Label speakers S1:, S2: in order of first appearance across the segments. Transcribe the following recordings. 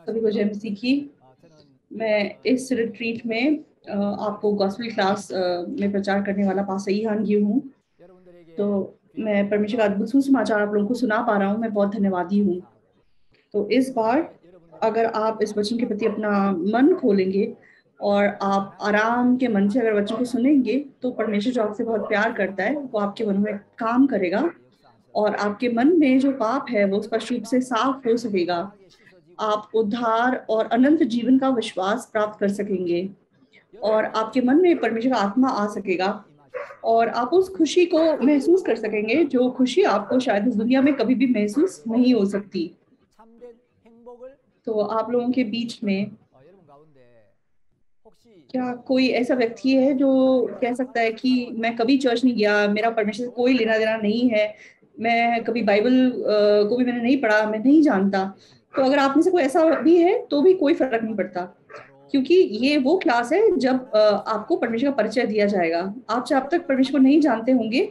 S1: सभी को जय मसीह की। मैं इस रिट्रीट में आपको गॉस्पेल क्लास में प्रचार करने वाला पास्टर ईहान गी हूँ। तो मैं परमेश्वर का अद्भुत सुसमाचार आप लोगों को सुना पा रहा हूँ। मैं बहुत धन्यवादी हूँ। तो इस बार अगर आप इस वचन के प्रति अपना मन खोलेंगे और आप आराम के मन से अगर वचन को सुनेंगे, तो परमेश्वर जो आपसे बहुत प्यार करता है वो आपके मन में काम करेगा और आपके मन में जो पाप है वो स्पष्ट रूप से साफ हो सकेगा। आप उद्धार और अनंत जीवन का विश्वास प्राप्त कर सकेंगे और आपके मन में परमेश्वर का आत्मा आ सकेगा और आप उस खुशी को महसूस कर सकेंगे जो खुशी आपको शायद इस दुनिया में कभी भी महसूस नहीं हो सकती। तो आप लोगों के बीच में क्या कोई ऐसा व्यक्ति है जो कह सकता है कि मैं कभी चर्च नहीं गया, मेरा परमेश्वर से कोई लेना देना नहीं है, मैं कभी बाइबल को भी मैंने नहीं पढ़ा, मैं नहीं जानता। तो अगर आप में से कोई ऐसा भी है तो भी कोई फर्क नहीं पड़ता, क्योंकि ये वो क्लास है जब आपको परमेश्वर का परिचय दिया जाएगा। आप जब तक परमेश्वर को नहीं जानते होंगे,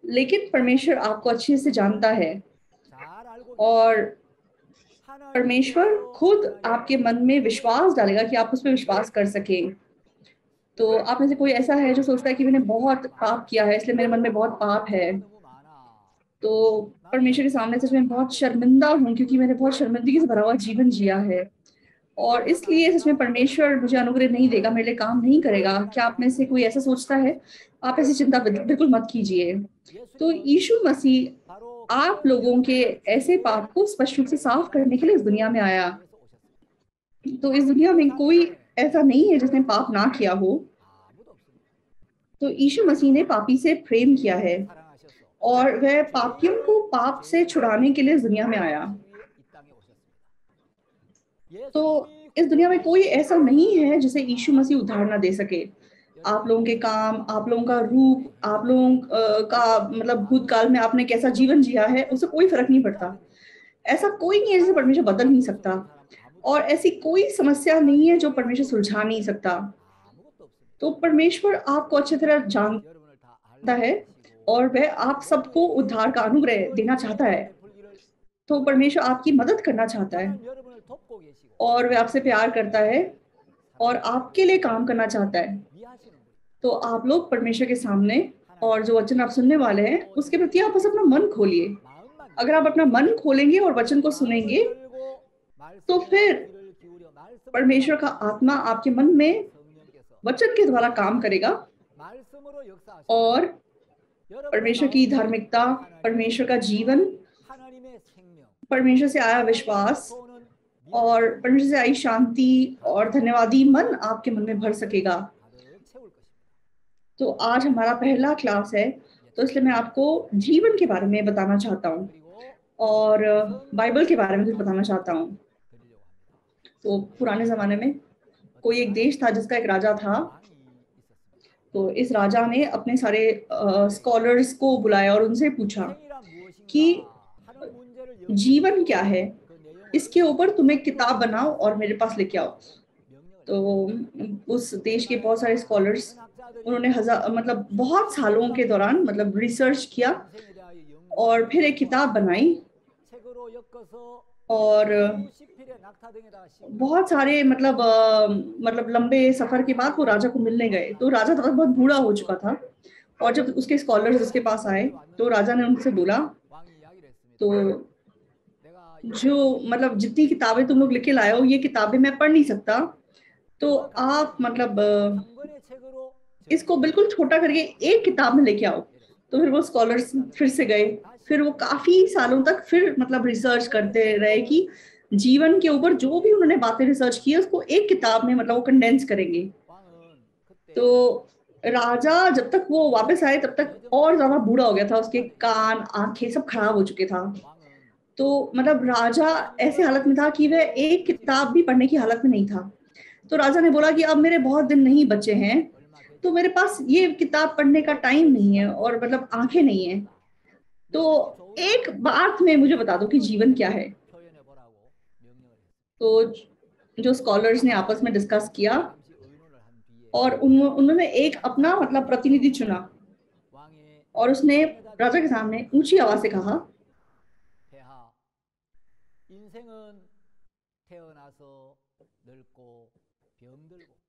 S1: लेकिन परमेश्वर आपको अच्छे से जानता है और परमेश्वर खुद आपके मन में विश्वास डालेगा कि आप उस पर विश्वास कर सकें। तो आप में से कोई ऐसा है जो सोचता है कि मैंने बहुत पाप किया है, इसलिए मेरे मन में बहुत पाप है, तो परमेश्वर के सामने सच में बहुत शर्मिंदा हूँ क्योंकि मैंने बहुत शर्मिंदगी से भरा हुआ जीवन जिया है और इसलिए सच में परमेश्वर मुझे अनुग्रह नहीं देगा, मेरे लिए काम नहीं करेगा। क्या आप में से कोई ऐसा सोचता है? आप ऐसी चिंता बिल्कुल मत कीजिए। तो यीशु मसीह आप लोगों के ऐसे पाप को स्पष्ट रूप से साफ करने के लिए इस दुनिया में आया। तो इस दुनिया में कोई ऐसा नहीं है जिसने पाप ना किया हो। तो यीशु मसीह ने पापी से प्रेम किया है और वह पापियों को पाप से छुड़ाने के लिए इस दुनिया में आया। तो इस दुनिया में कोई ऐसा नहीं है जिसे यीशु मसीह उद्धार ना दे सके। आप लोगों के काम, आप लोगों का रूप, आप लोगों का मतलब भूतकाल में आपने कैसा जीवन जिया है, उससे कोई फर्क नहीं पड़ता। ऐसा कोई नहीं है जिसे परमेश्वर बदल नहीं सकता और ऐसी कोई समस्या नहीं है जो परमेश्वर सुलझा नहीं सकता। तो परमेश्वर आपको अच्छी तरह जानता है और वह आप सबको उद्धार का अनुग्रह देना चाहता है। तो परमेश्वर आपकी मदद करना चाहता है और वह आपसे प्यार करता है और आपके लिए काम करना चाहता है। तो आप लोग परमेश्वर के सामने और जो वचन आप सुनने वाले हैं उसके प्रति आप बस अपना मन खोलिए। अगर आप अपना मन खोलेंगे और वचन को सुनेंगे, तो फिर परमेश्वर का आत्मा आपके मन में वचन के द्वारा काम करेगा और परमेश्वर की धार्मिकता, परमेश्वर का जीवन, परमेश्वर से आया विश्वास और परमेश्वर से आई शांति और धन्यवादी मन आपके मन में भर सकेगा। तो आज हमारा पहला क्लास है, तो इसलिए मैं आपको जीवन के बारे में बताना चाहता हूँ और बाइबल के बारे में कुछ बताना चाहता हूँ। तो पुराने जमाने में कोई एक देश था जिसका एक राजा था। तो इस राजा ने अपने सारे स्कॉलर्स को बुलाया और उनसे पूछा कि जीवन क्या है, इसके ऊपर तुम एक किताब बनाओ और मेरे पास लेके आओ। तो उस देश के बहुत सारे स्कॉलर्स, उन्होंने मतलब बहुत सालों के दौरान मतलब रिसर्च किया और फिर एक किताब बनाई और बहुत सारे मतलब लंबे सफर के बाद वो राजा को मिलने गए। तो राजा तब तक बहुत बूढ़ा हो चुका था और जब उसके स्कॉलर्स उसके पास आए तो राजा ने उनसे बोला, तो जो मतलब जितनी किताबें तुम लोग लेके लाए हो, ये किताबें मैं पढ़ नहीं सकता, तो आप मतलब इसको बिल्कुल छोटा करके एक किताब में लेके आओ। तो फिर वो स्कॉलर्स फिर से गए, फिर वो काफी सालों तक फिर मतलब रिसर्च करते रहे कि जीवन के ऊपर जो भी उन्होंने बातें रिसर्च की है उसको एक किताब में मतलब वो कंडेंस करेंगे। तो राजा जब तक वो वापस आए तब तक और ज्यादा बूढ़ा हो गया था, उसके कान आंखें सब खराब हो चुके था। तो मतलब राजा ऐसे हालत में था कि वह एक किताब भी पढ़ने की हालत में नहीं था। तो राजा ने बोला कि अब मेरे बहुत दिन नहीं बचे हैं, तो मेरे पास ये किताब पढ़ने का टाइम नहीं है और मतलब आंखें नहीं है। तो एक बात में मुझे बता दो कि जीवन क्या है। तो जो स्कॉलर्स ने आपस में डिस्कस किया और उन्होंने एक अपना मतलब प्रतिनिधि चुना और उसने राजा के सामने ऊंची आवाज से कहा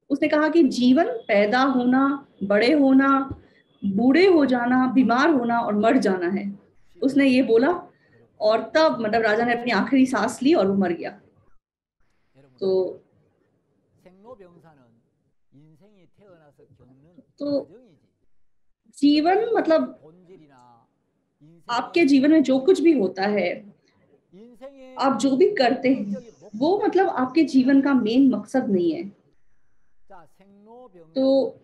S1: उसने कहा कि जीवन पैदा होना, बड़े होना, बूढ़े हो जाना, बीमार होना और मर जाना है। उसने ये बोला और तब मतलब राजा ने अपनी आखिरी सांस ली और वो मर गया। तो जीवन मतलब आपके जीवन में जो कुछ भी होता है, आप जो भी करते हैं, वो मतलब आपके जीवन का मेन मकसद नहीं है। तो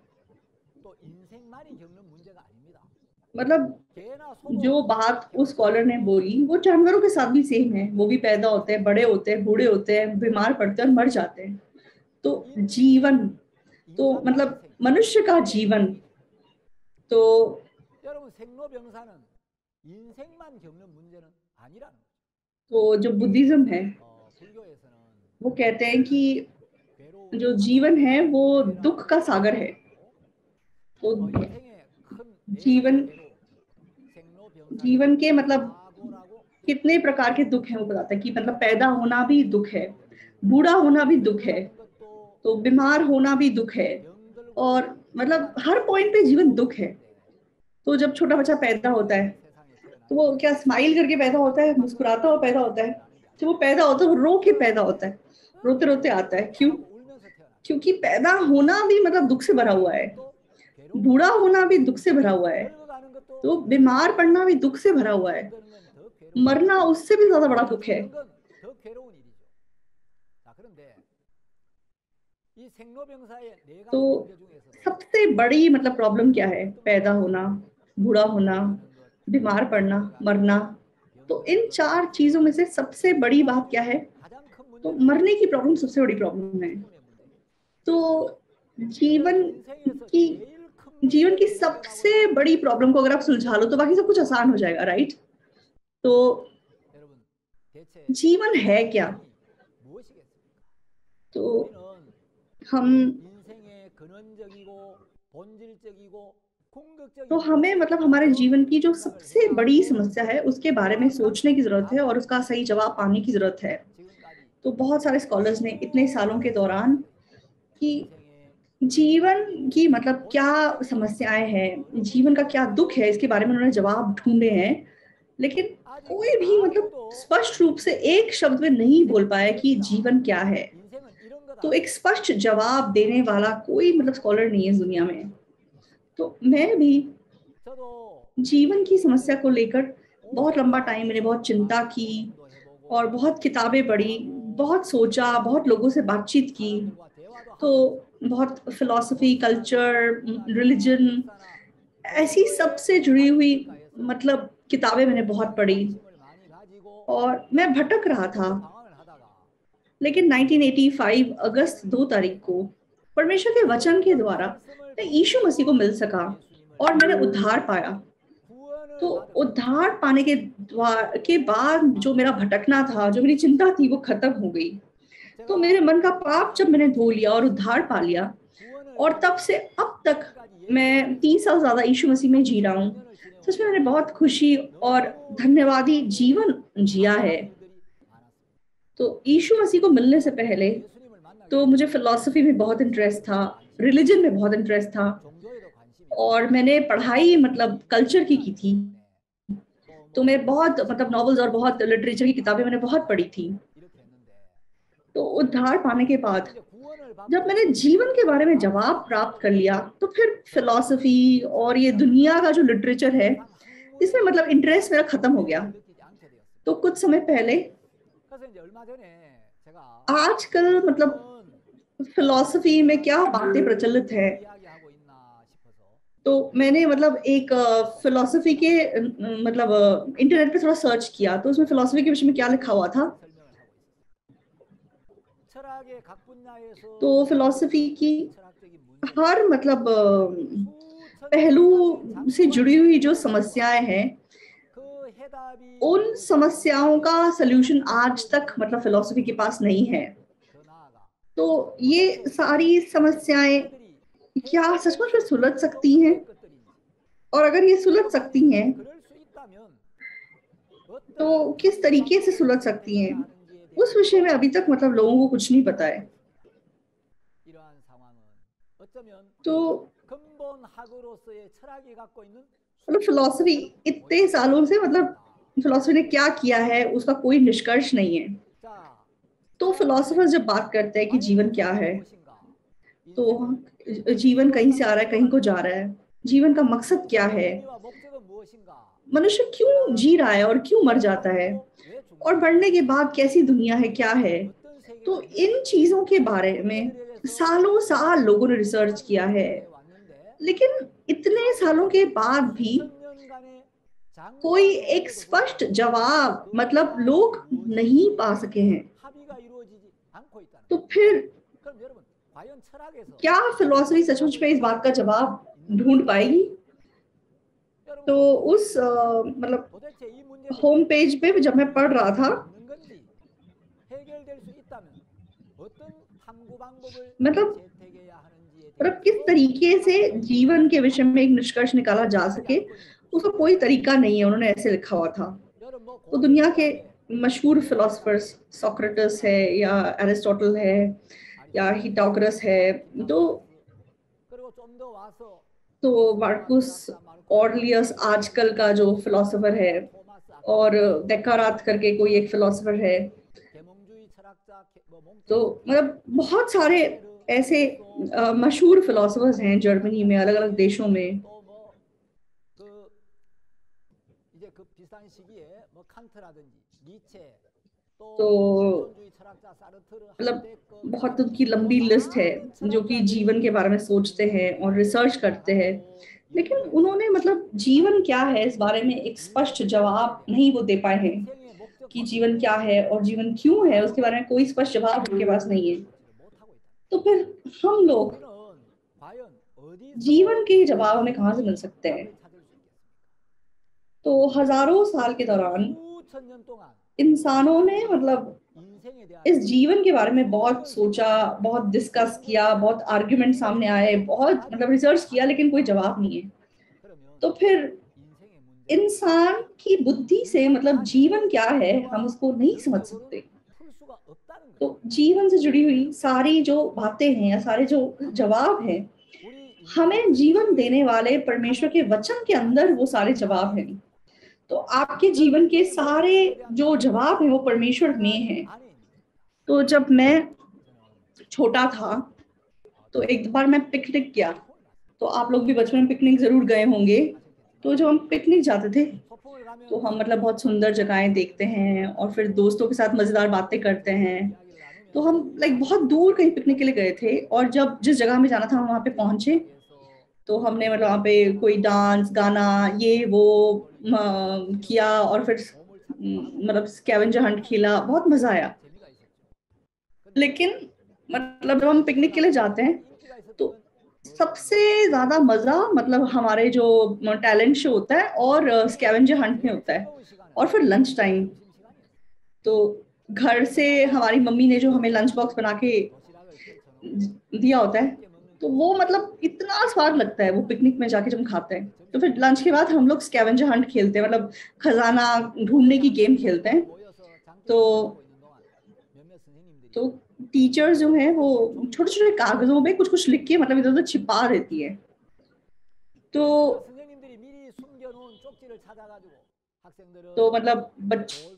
S1: मतलब जो बात उस स्कॉलर ने बोली वो जानवरों के साथ भी सेम है। वो भी पैदा होते हैं, बड़े होते हैं, बूढ़े होते हैं, बीमार पड़ते हैं और मर जाते हैं। तो जीवन, तो मतलब मनुष्य का जीवन, तो जो बुद्धिज्म है वो कहते हैं कि जो जीवन है वो दुख का सागर है। तो जीवन के मतलब कितने प्रकार के दुख हैं वो बताता है कि मतलब पैदा होना भी दुख है, बूढ़ा होना भी दुख है, तो बीमार होना भी दुख है, और मतलब हर पॉइंट पे जीवन दुख है। तो जब छोटा बच्चा पैदा होता है तो वो क्या स्माइल करके पैदा होता है, मुस्कुराता हुआ पैदा होता है? जब वो पैदा होता है वो रो के पैदा होता है, रोते रोते आता है। क्यों? क्योंकि पैदा होना भी मतलब दुख से भरा हुआ है, बूढ़ा होना भी दुख से भरा हुआ है, तो बीमार पड़ना भी दुख से भरा हुआ है, मरना उससे भी ज्यादा बड़ा दुख है। तो सबसे बड़ी मतलब प्रॉब्लम क्या है? पैदा होना, बूढ़ा होना, बीमार पड़ना, मरना। तो इन चार चीजों में से सबसे बड़ी बात क्या है? तो मरने की प्रॉब्लम सबसे बड़ी प्रॉब्लम है। तो जीवन की जीवन की सबसे बड़ी प्रॉब्लम को अगर आप सुलझा लो तो बाकी सब कुछ आसान हो जाएगा, राइट? तो जीवन है क्या? तो हमें मतलब हमारे जीवन की जो सबसे बड़ी समस्या है उसके बारे में सोचने की जरूरत है और उसका सही जवाब पाने की जरूरत है। तो बहुत सारे स्कॉलर्स ने इतने सालों के दौरान कि जीवन की मतलब क्या समस्याएं हैं, जीवन का क्या दुख है, इसके बारे में उन्होंने जवाब ढूंढे हैं, लेकिन कोई भी मतलब स्पष्ट रूप से एक शब्द में नहीं बोल पाया कि जीवन क्या है। तो एक स्पष्ट जवाब देने वाला कोई मतलब स्कॉलर नहीं है इस दुनिया में। तो मैं भी जीवन की समस्या को लेकर बहुत लंबा टाइम मैंने बहुत चिंता की और बहुत किताबें पढ़ी, बहुत सोचा, बहुत लोगों से बातचीत की। तो बहुत फिलॉसफी, कल्चर, रिलीजन, ऐसी सबसे जुड़ी हुई मतलब किताबें मैंने बहुत पढ़ी और मैं भटक रहा था। लेकिन 1985 अगस्त 2 तारीख को परमेश्वर के वचन के द्वारा मैं यीशु मसीह को मिल सका और मैंने उद्धार पाया। तो उद्धार पाने के बाद जो मेरा भटकना था, जो मेरी चिंता थी, वो खत्म हो गई। तो मेरे मन का पाप जब मैंने धो लिया और उद्धार पा लिया, और तब से अब तक मैं 30 साल ज्यादा यीशु मसीह में जी रहा हूँ। सच में मैंने बहुत खुशी और धन्यवादी जीवन जिया है। तो यीशु मसीह को मिलने से पहले तो मुझे फिलॉसफी में बहुत इंटरेस्ट था, रिलीजन में बहुत इंटरेस्ट था, और मैंने पढ़ाई मतलब कल्चर की थी। तो मैं बहुत मतलब नॉवेल्स और बहुत लिटरेचर की किताबें मैंने बहुत पढ़ी थी। तो उद्धार पाने के बाद जब मैंने जीवन के बारे में जवाब प्राप्त कर लिया, तो फिर फिलॉसफी और ये दुनिया का जो लिटरेचर है इसमें मतलब इंटरेस्ट मेरा खत्म हो गया। तो कुछ समय पहले, आजकल मतलब फिलॉसफी में क्या बातें प्रचलित है, तो मैंने मतलब एक फिलॉसफी के मतलब इंटरनेट पे थोड़ा सर्च किया, तो उसमें फिलॉसफी के विषय में क्या लिखा हुआ था। तो फिलॉसफी की हर मतलब पहलू से जुड़ी हुई जो समस्याएं हैं, उन समस्याओं का सलूशन आज तक मतलब फिलॉसफी के पास नहीं है। तो ये सारी समस्याएं क्या सचमुच में सुलझ सकती हैं? और अगर ये सुलझ सकती हैं तो किस तरीके से सुलझ सकती हैं? उस उस विषय में अभी तक मतलब लोगों को कुछ नहीं पता है। तो मतलब फिलॉसफी इतने सालों से मतलब फिलॉसफी ने क्या किया है उसका कोई निष्कर्ष नहीं है। तो फिलोसोफर जब बात करते हैं कि जीवन क्या है, तो जीवन कहीं से आ रहा है, कहीं को जा रहा है, जीवन का मकसद क्या है, मनुष्य क्यों जी रहा है और क्यों मर जाता है, और मरने के बाद कैसी दुनिया है, क्या है। तो इन चीजों के बारे में सालों साल लोगों ने रिसर्च किया है, लेकिन इतने सालों के बाद भी कोई एक स्पष्ट जवाब मतलब लोग नहीं पा सके हैं। तो फिर क्या फिलॉसफी सचमुच में इस बात का जवाब ढूंढ पाएगी? तो उस मतलब होम पेज पे जब मैं पढ़ रहा था, मतलब किस तरीके से जीवन के विषय में एक निष्कर्ष निकाला जा सके, उसका कोई तरीका नहीं है, उन्होंने ऐसे लिखा हुआ था। तो दुनिया के मशहूर फिलोसफर्स सोक्रेटिस है या एरिस्टोटल है या हिटोग्रस है, तो मार्कुस ऑरलियस आजकल का जो फिलोसोफर है, और डेकार्त करके कोई एक फिलोसोफर है। तो मतलब बहुत सारे ऐसे मशहूर फिलोसोफर्स हैं जर्मनी में, अलग अलग देशों में। तो मतलब बहुत उनकी लंबी लिस्ट है जो कि जीवन के बारे में सोचते हैं और रिसर्च करते हैं, लेकिन उन्होंने मतलब जीवन क्या है इस बारे में एक स्पष्ट जवाब नहीं वो दे पाए हैं कि जीवन क्या है और जीवन क्यों है, उसके बारे में कोई स्पष्ट जवाब उनके पास नहीं है। तो फिर हम लोग जीवन के जवाब हमें कहाँ से मिल सकते हैं? तो हजारों साल के दौरान इंसानों ने मतलब इस जीवन के बारे में बहुत सोचा, बहुत डिस्कस किया, बहुत आर्ग्यूमेंट सामने आए, बहुत मतलब रिसर्च किया, लेकिन कोई जवाब नहीं है। तो फिर इंसान की बुद्धि से मतलब जीवन क्या है हम उसको नहीं समझ सकते। तो जीवन से जुड़ी हुई सारी जो बातें हैं या सारे जो जवाब हैं, हमें जीवन देने वाले परमेश्वर के वचन के अंदर वो सारे जवाब हैं। तो आपके जीवन के सारे जो जवाब हैं वो परमेश्वर में हैं। तो जब मैं छोटा था तो एक बार मैं पिकनिक गया, तो आप लोग भी बचपन में पिकनिक जरूर गए होंगे। तो जब हम पिकनिक जाते थे तो हम मतलब बहुत सुंदर जगहें देखते हैं और फिर दोस्तों के साथ मजेदार बातें करते हैं। तो हम लाइक बहुत दूर कहीं पिकनिक के लिए गए थे, और जब जिस जगह में जाना था हम वहां पे पहुंचे, तो हमने मतलब वहाँ पे कोई डांस गाना ये वो किया, और फिर मतलब स्कैवेंजर हंट खेला, बहुत मजा आया। लेकिन मतलब जब हम पिकनिक के लिए जाते हैं तो सबसे ज्यादा मजा मतलब हमारे जो टैलेंट शो होता है और स्कैवेंजर हंट में होता है, और फिर लंच टाइम। तो घर से हमारी मम्मी ने जो हमें लंच बॉक्स बना के दिया होता है, तो वो मतलब इतना स्वाद लगता है वो पिकनिक में जाके जब हम खाते हैं। तो फिर लंच के बाद हम लोग स्कैवेंजर हंट खेलते हैं, मतलब खजाना ढूंढने की गेम खेलते हैं। तो तो टीचर्स जो है वो छोटे छोटे कागजों में कुछ कुछ लिख के मतलब इधर उधर छिपा देती है। तो मतलब बच्चे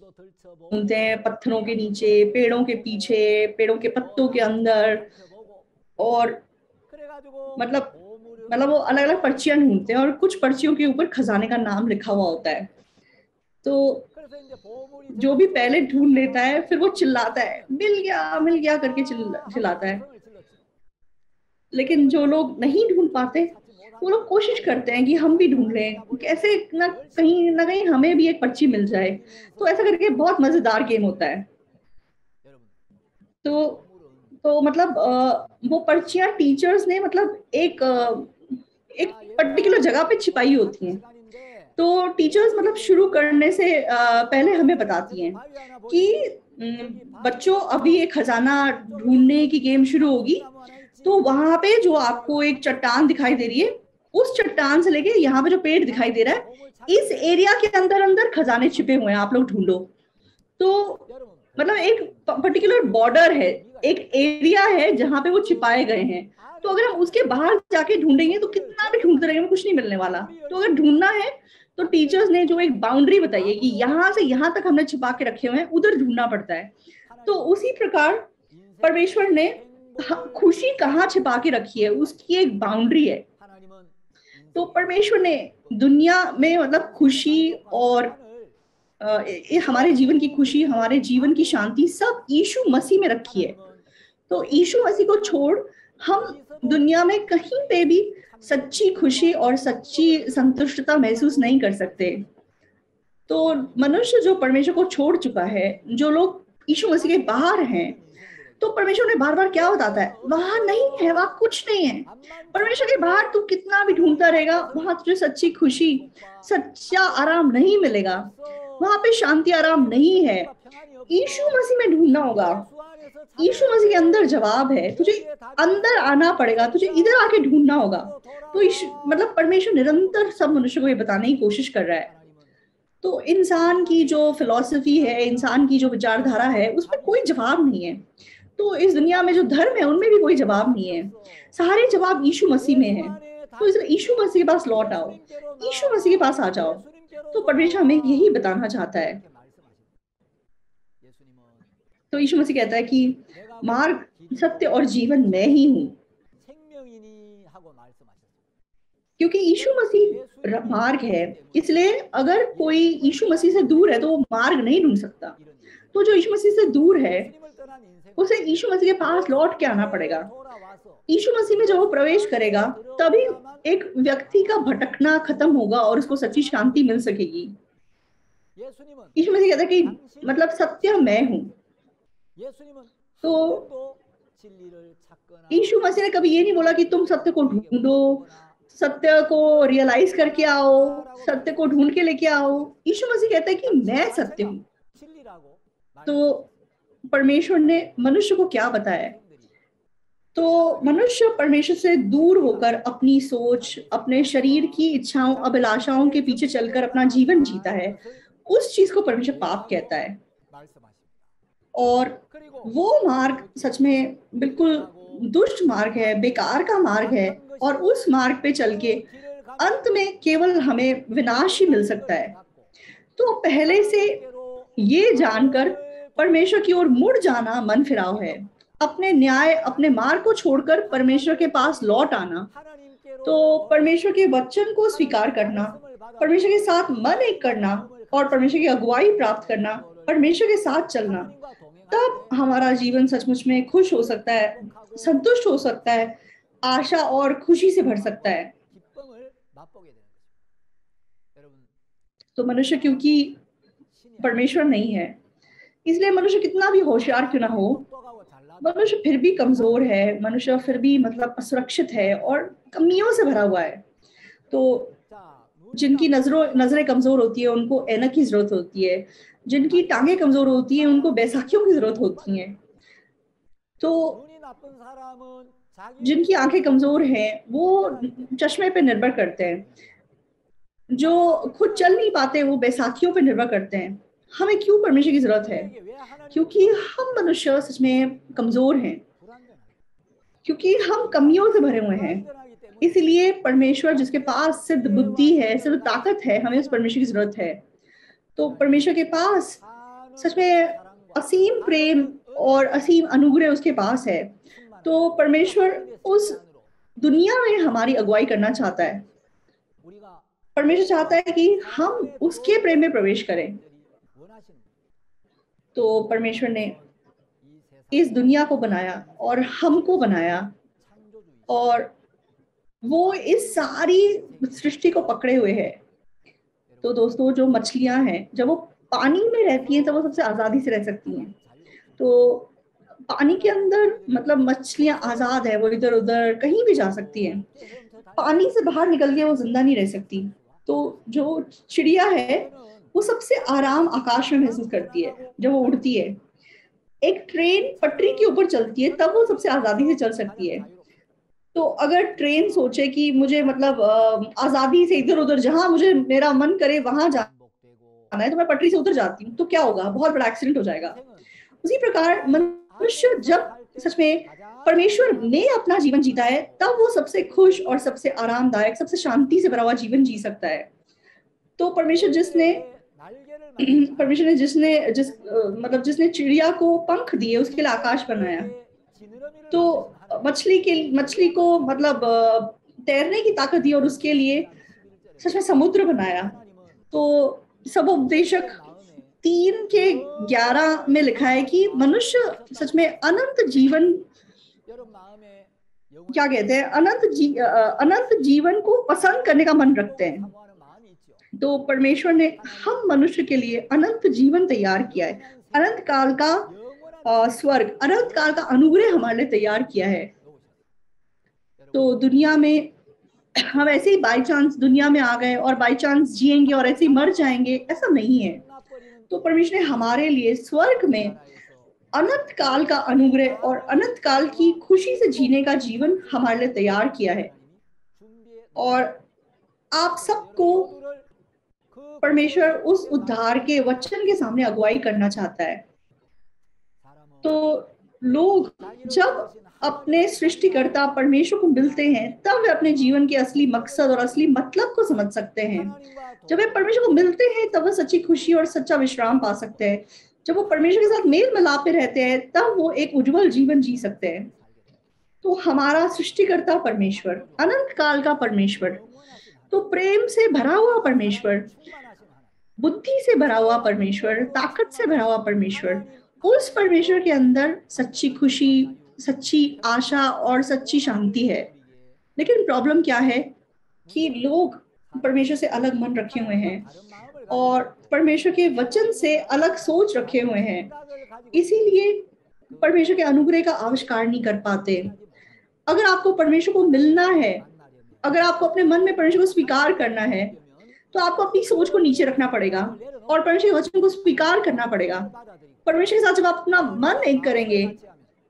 S1: ढूंढते हैं पत्थरों के नीचे, पेड़ों के पीछे, पेड़ों के पत्तों के अंदर, और मतलब वो अलग अलग पर्चियां ढूंढते हैं, और कुछ पर्चियों के ऊपर खजाने का नाम लिखा हुआ होता है। तो जो भी पहले ढूंढ लेता है फिर वो चिल्लाता है मिल गया करके चिल्लाता है। लेकिन जो लोग नहीं ढूंढ पाते वो लोग कोशिश करते हैं कि हम भी ढूंढ लें, कैसे ना कहीं हमें भी एक पर्ची मिल जाए। तो ऐसा करके बहुत मजेदार गेम होता है। तो मतलब वो पर्चियां टीचर्स ने मतलब एक पर्टिकुलर जगह पे छिपाई होती हैं। तो टीचर्स मतलब शुरू करने से पहले हमें बताती हैं कि बच्चों अभी एक खजाना ढूंढने की गेम शुरू होगी, तो वहां पे जो आपको एक चट्टान दिखाई दे रही है, उस चट्टान से लेके यहाँ पे जो पेड़ दिखाई दे रहा है, इस एरिया के अंदर अंदर खजाने छिपे हुए हैं, आप लोग ढूंढो। तो मतलब एक पर्टिकुलर बॉर्डर है, एक एरिया है जहां पे वो छिपाए गए हैं। तो अगर हम उसके बाहर जाके ढूंढेंगे तो कितना भी ढूंढते रहेंगे कुछ नहीं मिलने वाला। तो अगर ढूंढना है तो टीचर्स ने जो एक बाउंड्री बताई है कि यहाँ से यहाँ तक हमने छिपा के रखे हुए हैं, उधर ढूंढना पड़ता है। तो उसी प्रकार परमेश्वर ने खुशी कहाँ छिपा के रखी है, उसकी एक बाउंड्री है। तो परमेश्वर ने दुनिया में मतलब खुशी और हमारे जीवन की खुशी, हमारे जीवन की शांति सब यीशु मसीह में रखी है। तो यीशु मसीह को छोड़ हम दुनिया में कहीं पे भी सच्ची खुशी और सच्ची संतुष्टता महसूस नहीं कर सकते। तो मनुष्य जो परमेश्वर को छोड़ चुका है, जो लोग यीशु मसीह के बाहर हैं, तो परमेश्वर ने बार बार क्या बताता है, वहां नहीं है, वहां कुछ नहीं है। परमेश्वर के बाहर तू कितना भी ढूंढता रहेगा, वहां तुझे सच्ची खुशी, सच्चा आराम नहीं मिलेगा, वहां पे शांति आराम नहीं है। यीशु मसीह में ढूंढना होगा। यीशु मसीह के अंदर जवाब है, तुझे अंदर आना पड़ेगा, तुझे इधर आके ढूंढना होगा। तो मतलब परमेश्वर निरंतर सब मनुष्य को ये बताने की कोशिश कर रहा है। तो इंसान की जो फिलॉसफी है, इंसान की जो विचारधारा है, उसमें कोई जवाब नहीं है। तो इस दुनिया में जो धर्म है उनमें भी कोई जवाब नहीं है, सारे जवाब यीशु मसीह में है। तो इसलिए यीशु मसीह के पास लौट आओ, यीशु मसीह के पास आ जाओ। तो परमेश्वर हमें यही बताना चाहता है। तो यीशु मसीह कहता है कि मार्ग, सत्य और जीवन मैं ही हूं। क्योंकि यीशु मसीह मार्ग है, इसलिए अगर कोई यीशु मसीह से दूर है तो वो मार्ग नहीं ढूंढ सकता। तो जो यीशु मसीह से दूर है उसे यीशु मसीह के पास लौट के आना पड़ेगा। यीशु मसीह में जब वो प्रवेश करेगा तभी एक व्यक्ति का भटकना खत्म होगा और उसको सच्ची शांति मिल सकेगी। यीशु मसीह कहता है कि मतलब सत्य मैं हूं। तो यीशु मसीह ने कभी ये नहीं बोला कि तुम सत्य को ढूंढो, सत्य को रियलाइज करके आओ, सत्य को ढूंढ के लेके आओ। यीशु मसीह कहता है कि मैं सत्य हूं। तो परमेश्वर ने मनुष्य को क्या बताया? तो मनुष्य परमेश्वर से दूर होकर अपनी सोच, अपने शरीर की इच्छाओं, अभिलाषाओं के पीछे चलकर अपना जीवन जीता है। उस चीज को परमेश्वर पाप कहता है। और वो मार्ग सच में बिल्कुल दुष्ट मार्ग है, बेकार का मार्ग है। और उस मार्ग पे चल के अंत में केवल हमें विनाश ही मिल सकता है। तो पहले से ये जानकर परमेश्वर की ओर मुड़ जाना मन फिराव है। अपने न्याय, अपने मार्ग को छोड़कर परमेश्वर के पास लौट आना, तो परमेश्वर के वचन को स्वीकार करना, परमेश्वर के साथ मन एक करना और परमेश्वर की अगुवाई प्राप्त करना, परमेश्वर के साथ चलना, तब हमारा जीवन सचमुच में खुश हो सकता है, संतुष्ट हो सकता है, आशा और खुशी से भर सकता है। तो मनुष्य क्योंकि परमेश्वर नहीं है, इसलिए मनुष्य कितना भी होशियार क्यों ना हो, मनुष्य फिर भी कमजोर है, मनुष्य फिर भी मतलब असुरक्षित है और कमियों से भरा हुआ है। तो जिनकी नजरें कमजोर होती है उनको ऐनक की जरूरत होती है, जिनकी टांगें कमजोर होती है उनको बैसाखियों की जरूरत होती है। तो जिनकी आंखें कमजोर हैं वो चश्मे पे निर्भर करते हैं, जो खुद चल नहीं पाते वो बैसाखियों पे निर्भर करते हैं। हमें क्यों परमेश्वर की जरूरत है? क्योंकि हम मनुष्य सच में कमजोर हैं, क्योंकि हम कमियों से भरे हुए हैं। इसलिए परमेश्वर जिसके पास सिद्ध बुद्धि है, सिद्ध ताकत है, हमें उस परमेश्वर की जरूरत है। तो परमेश्वर के पास सच में असीम प्रेम और असीम अनुग्रह उसके पास है। तो परमेश्वर उस दुनिया में हमारी अगुवाई करना चाहता है। परमेश्वर चाहता है कि हम उसके प्रेम में प्रवेश करें। तो परमेश्वर ने इस दुनिया को बनाया और हमको बनाया, और वो इस सारी सृष्टि को पकड़े हुए है। तो दोस्तों, जो मछलियां हैं जब वो पानी में रहती हैं तब वो सबसे आजादी से रह सकती हैं। तो पानी के अंदर मतलब मछलियां आजाद है, वो इधर उधर कहीं भी जा सकती हैं। पानी से बाहर निकल के वो जिंदा नहीं रह सकती। तो जो चिड़िया है वो सबसे आराम आकाश में महसूस करती है जब वो उड़ती है। एक ट्रेन पटरी के ऊपर चलती है तब वो सबसे आजादी से चल सकती है। तो अगर ट्रेन सोचे कि मुझे मतलब आजादी से इधर उधर जहां मुझे मेरा मन करे वहां जाना है, तो मैं पटरी से उतर जाती हूँ, तो क्या होगा? बहुत बड़ा एक्सीडेंट हो जाएगा। उसी प्रकार मनुष्य जब सच में परमेश्वर में अपना जीवन जीता है, तब वो सबसे खुश और सबसे आरामदायक, सबसे शांति से भरा हुआ जीवन जी सकता है। तो परमेश्वर ने जिसने चिड़िया को पंख दिए, उसके लिए आकाश बनाया। तो मछली को मतलब तैरने की ताकत दी और उसके लिए सच में समुद्र बनाया। तो सब उपदेशक 3:11 में लिखा है कि मनुष्य सच में अनंत जीवन, क्या कहते हैं, अनंत जीवन को पसंद करने का मन रखते हैं। तो परमेश्वर ने हम मनुष्य के लिए अनंत जीवन तैयार किया है, अनंत काल का स्वर्ग, अनंत काल का अनुग्रह हमारे लिए तैयार किया है। तो दुनिया में हम ऐसे ही बाय चांस दुनिया में आ गए और बाय चांस जिएंगे और ऐसे ही मर जाएंगे, ऐसा नहीं है। तो परमेश्वर ने हमारे लिए स्वर्ग में अनंत काल का अनुग्रह और अनंत काल की खुशी से जीने का जीवन हमारे लिए तैयार किया है। और आप सबको परमेश्वर उस उद्धार के वचन के सामने अगुवाई करना चाहता है। तो लोग जब अपने सृष्टिकर्ता परमेश्वर को मिलते हैं, तब वे अपने जीवन के असली मकसद और असली मतलब को समझ सकते हैं। जब वे परमेश्वर को मिलते हैं, तब वे सच्ची खुशी और सच्चा विश्राम पा सकते हैं। जब वो परमेश्वर के साथ मेल मिलाप पे रहते हैं, तब वो एक उज्जवल जीवन जी सकते हैं। तो हमारा सृष्टिकर्ता परमेश्वर, अनंत काल का परमेश्वर, तो प्रेम से भरा हुआ परमेश्वर, बुद्धि से भरा हुआ परमेश्वर, ताकत से भरा हुआ परमेश्वर, उस परमेश्वर के अंदर सच्ची खुशी, सच्ची आशा और सच्ची शांति है। लेकिन प्रॉब्लम क्या है कि लोग परमेश्वर से अलग मन रखे हुए हैं और परमेश्वर के वचन से अलग सोच रखे हुए हैं, इसीलिए परमेश्वर के अनुग्रह का आविष्कार नहीं कर पाते। अगर आपको परमेश्वर को मिलना है, अगर आपको अपने मन में परमेश्वर को स्वीकार करना है, तो आपको अपनी सोच को नीचे रखना पड़ेगा और परमेश्वर के वचन को स्वीकार करना पड़ेगा। परमेश्वर के साथ जब आप अपना मन एक करेंगे,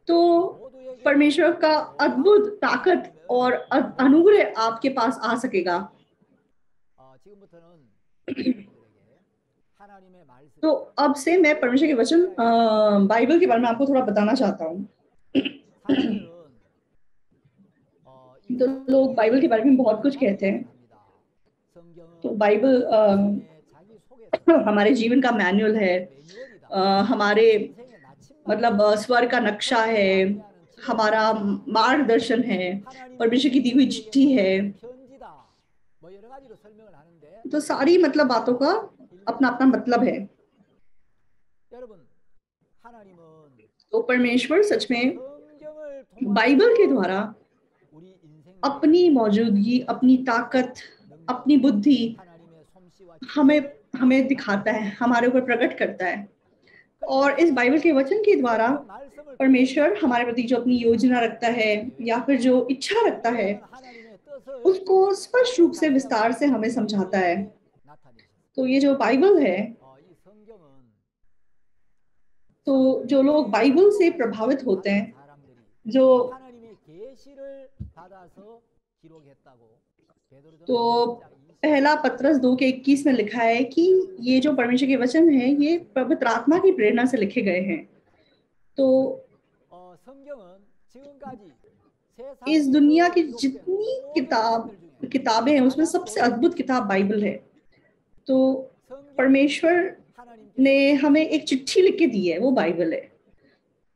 S1: तो परमेश्वर का अद्भुत ताकत और अनुग्रह आपके पास आ सकेगा। तो अब से मैं परमेश्वर के वचन बाइबल के बारे में आपको थोड़ा बताना चाहता हूँ। तो लोग बाइबल के बारे में बहुत कुछ कहते हैं। तो बाइबल हमारे जीवन का मैनुअल है, हमारे मतलब स्वर का नक्शा है, हमारा मार्गदर्शन है, परमेश्वर की दी हुई चिट्ठी है। तो सारी मतलब बातों का अपना अपना मतलब है। तो परमेश्वर सच में बाइबल के द्वारा अपनी मौजूदगी, अपनी ताकत, अपनी बुद्धि हमें दिखाता है, हमारे ऊपर प्रकट करता है। और इस बाइबल के वचन के द्वारा परमेश्वर हमारे प्रति जो अपनी योजना रखता है या फिर जो इच्छा रखता है, उसको स्पष्ट रूप से विस्तार से हमें समझाता है। तो ये जो बाइबल है, तो जो लोग बाइबल से प्रभावित होते हैं, जो तो पहला पत्रस 2:21 में लिखा है कि ये जो परमेश्वर के वचन है, ये पवित्र आत्मा की प्रेरणा से लिखे गए हैं। तो इस दुनिया की जितनी किताबें हैं, उसमें सबसे अद्भुत किताब बाइबल है। तो परमेश्वर ने हमें एक चिट्ठी लिख के दी है, वो बाइबल है।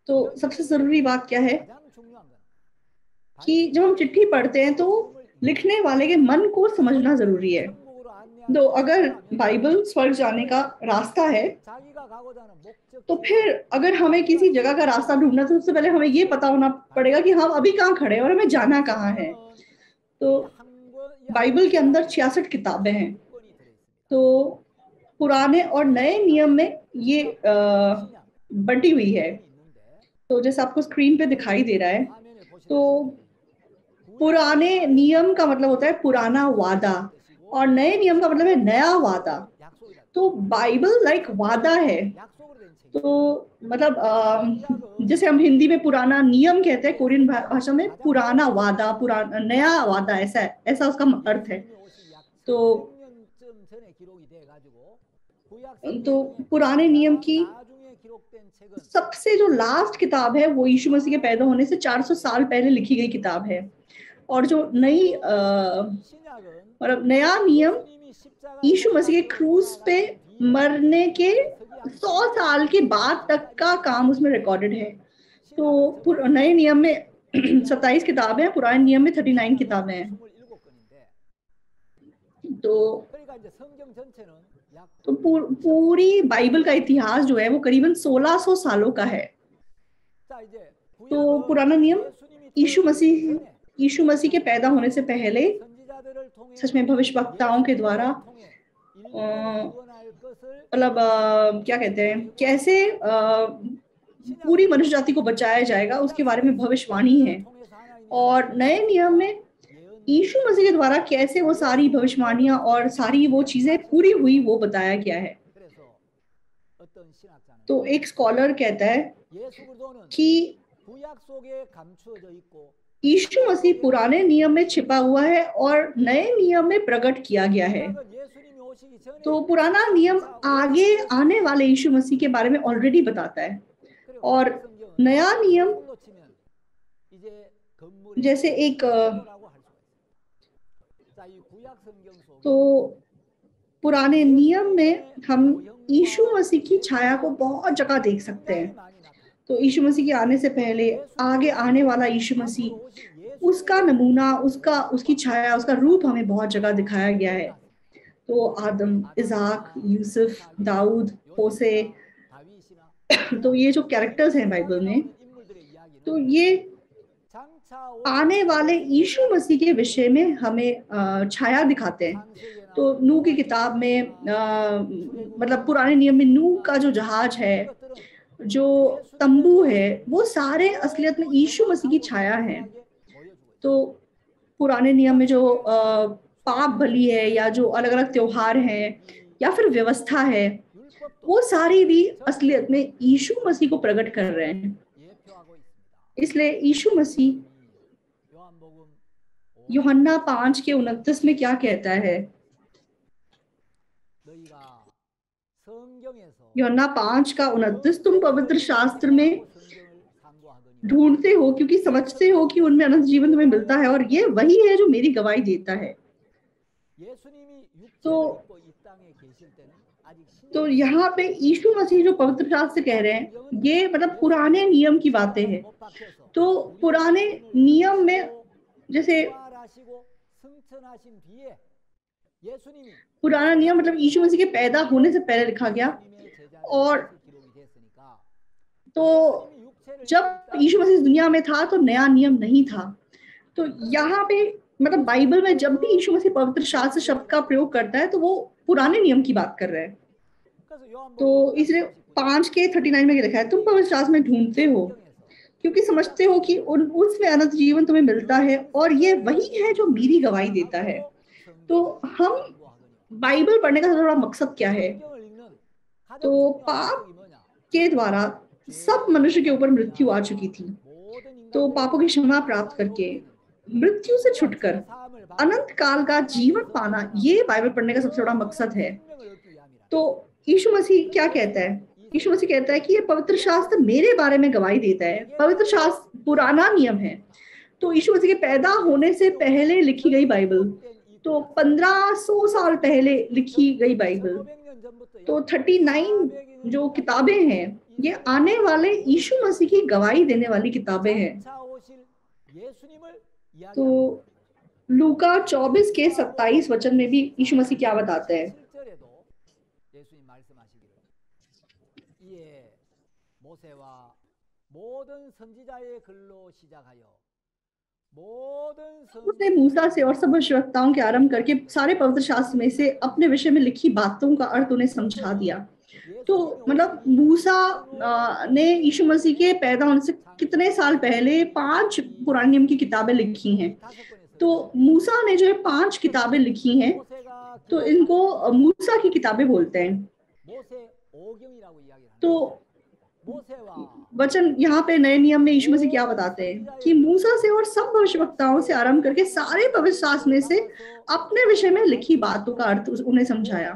S1: तो सबसे जरूरी बात क्या है कि जब हम चिट्ठी पढ़ते हैं, तो लिखने वाले के मन को समझना जरूरी है। तो अगर बाइबल स्वर्ग जाने का रास्ता है, तो फिर अगर हमें किसी जगह का रास्ता ढूंढना, तो सबसे पहले हमें ये पता होना पड़ेगा कि हम अभी कहाँ खड़े हैं और हमें जाना कहाँ है। तो बाइबल के अंदर 66 किताबें हैं। तो पुराने और नए नियम में ये बंटी हुई है। तो जैसे आपको स्क्रीन पे दिखाई दे रहा है, तो पुराने नियम का मतलब होता है पुराना वादा, और नए नियम का मतलब है नया वादा। तो बाइबल लाइक वादा है। तो मतलब जैसे हम हिंदी में पुराना नियम कहते हैं, कोरियन भाषा में पुराना वादा, पुराना नया वादा, ऐसा उसका अर्थ है। तो तो पुराने नियम की सबसे जो लास्ट किताब है वो यीशु मसीह के पैदा होने से 400 साल पहले लिखी गई किताब है। और जो नई मतलब नया नियम यीशु मसीह के क्रूस पे मरने के 100 साल के बाद तक का काम उसमें रिकॉर्डेड है। तो नए नियम में 27 किताबें हैं, पुराने नियम में 39 किताबें हैं। तो पूरी बाइबल का इतिहास जो है वो करीबन 1600 सालों का है। तो पुराना नियम यीशु मसीह के पैदा होने से पहले सच में भविष्यवक्ताओं के द्वारा मतलब क्या कहते हैं, कैसे पूरी मनुष्य जाति को बचाया जाएगा उसके बारे में भविष्यवाणी है। और नए नियम में यीशु मसीह के द्वारा कैसे वो सारी भविष्यवाणियां और सारी वो चीजें पूरी हुई वो बताया गया है। तो एक स्कॉलर कहता है कि यीशु मसीह पुराने नियम में छिपा हुआ है और नए नियम में प्रकट किया गया है। तो पुराना नियम आगे आने वाले यीशु मसीह के बारे में ऑलरेडी बताता है और नया नियम जैसे एक तो पुराने नियम में हम यीशु मसीह की छाया को बहुत जगह देख सकते हैं। तो यीशु मसीह के आने से पहले आगे आने वाला यीशु मसीह, उसका नमूना, उसकी छाया, उसका रूप हमें बहुत जगह दिखाया गया है। तो आदम, इज़ाक, यूसुफ, दाऊद, होसे, तो ये जो कैरेक्टर्स हैं बाइबल में, तो ये आने वाले यीशु मसीह के विषय में हमें छाया दिखाते हैं। तो नूह की किताब में मतलब पुराने नियम में नूह का जो जहाज है, जो तंबू है, वो सारे असलियत में यीशु मसीह की छाया है। तो पुराने नियम में जो पाप बलि है या जो अलग अलग त्योहार हैं या फिर व्यवस्था है, वो सारी भी असलियत में यीशु मसीह को प्रकट कर रहे हैं। इसलिए यीशु मसीह यूहन्ना 5:29 में क्या कहता है? यूहन्ना 5:29, तुम पवित्र शास्त्र में ढूंढते हो क्योंकि समझते हो कि उनमें अनंत जीवन तुम्हें मिलता है और ये वही है जो मेरी गवाही देता है। तो यहाँ पे यीशु मसीह जो पवित्र शास्त्र कह रहे हैं, ये मतलब पुराने नियम की बातें हैं। तो पुराने नियम में जैसे पुराना नियम मतलब यीशु मसीह के पैदा होने से पहले लिखा गया, और तो जब यीशु मसीह दुनिया में था तो नया नियम नहीं था। तो यहाँ पे मतलब बाइबल में जब भी यीशु मसीह पवित्र शास्त्र शब्द का प्रयोग करता है तो वो पुराने नियम की बात कर रहे हैं। तो इसलिए 5:39 में लिखा है, तुम पवित्र शास्त्र में ढूंढते हो क्योंकि समझते हो कि उसमें अनंत जीवन तुम्हें मिलता है और ये वही है जो मेरी गवाही देता है। तो हम बाइबल पढ़ने का सबसे बड़ा मकसद क्या है? तो पाप के द्वारा सब मनुष्य के ऊपर मृत्यु आ चुकी थी। तो पापों की क्षमा प्राप्त करके मृत्यु से छुटकर अनंत काल का जीवन पाना, ये बाइबल पढ़ने का सबसे बड़ा मकसद है। तो यीशु मसीह क्या कहता है? यीशु मसीह कहता है कि ये पवित्र शास्त्र मेरे बारे में गवाही देता है। पवित्र शास्त्र पुराना नियम है। तो यीशु मसीह के पैदा होने से पहले लिखी गई बाइबल, तो 1500 साल पहले लिखी गई बाइबल, तो 39 जो किताबें हैं, ये आने वाले यीशु मसीह की गवाही देने वाली किताबें हैं। तो लूका 24:27 में भी यीशु मसीह क्या बताते हैं? उसने मूसा से और सब भविष्यवक्ताओं के आरंभ करके सारे पवित्र शास्त्र में से अपने विषय में लिखी बातों का अर्थ उन्हें समझा दिया। तो मतलब मूसा ने यीशु मसीह के पैदा होने से कितने साल पहले 5 पुराने नियम की किताबें लिखी हैं। तो मूसा ने जो 5 किताबें लिखी हैं, तो इनको मूसा की किताबें बोलते हैं। तो वचन यहाँ पे नए नियम में यीशु मसीह क्या बताते हैं कि मूसा से और सब भविष्यवक्ताओं से आरंभ करके सारे पवित्र शास्त्र में से अपने विषय में लिखी बातों का अर्थ उन्हें समझाया।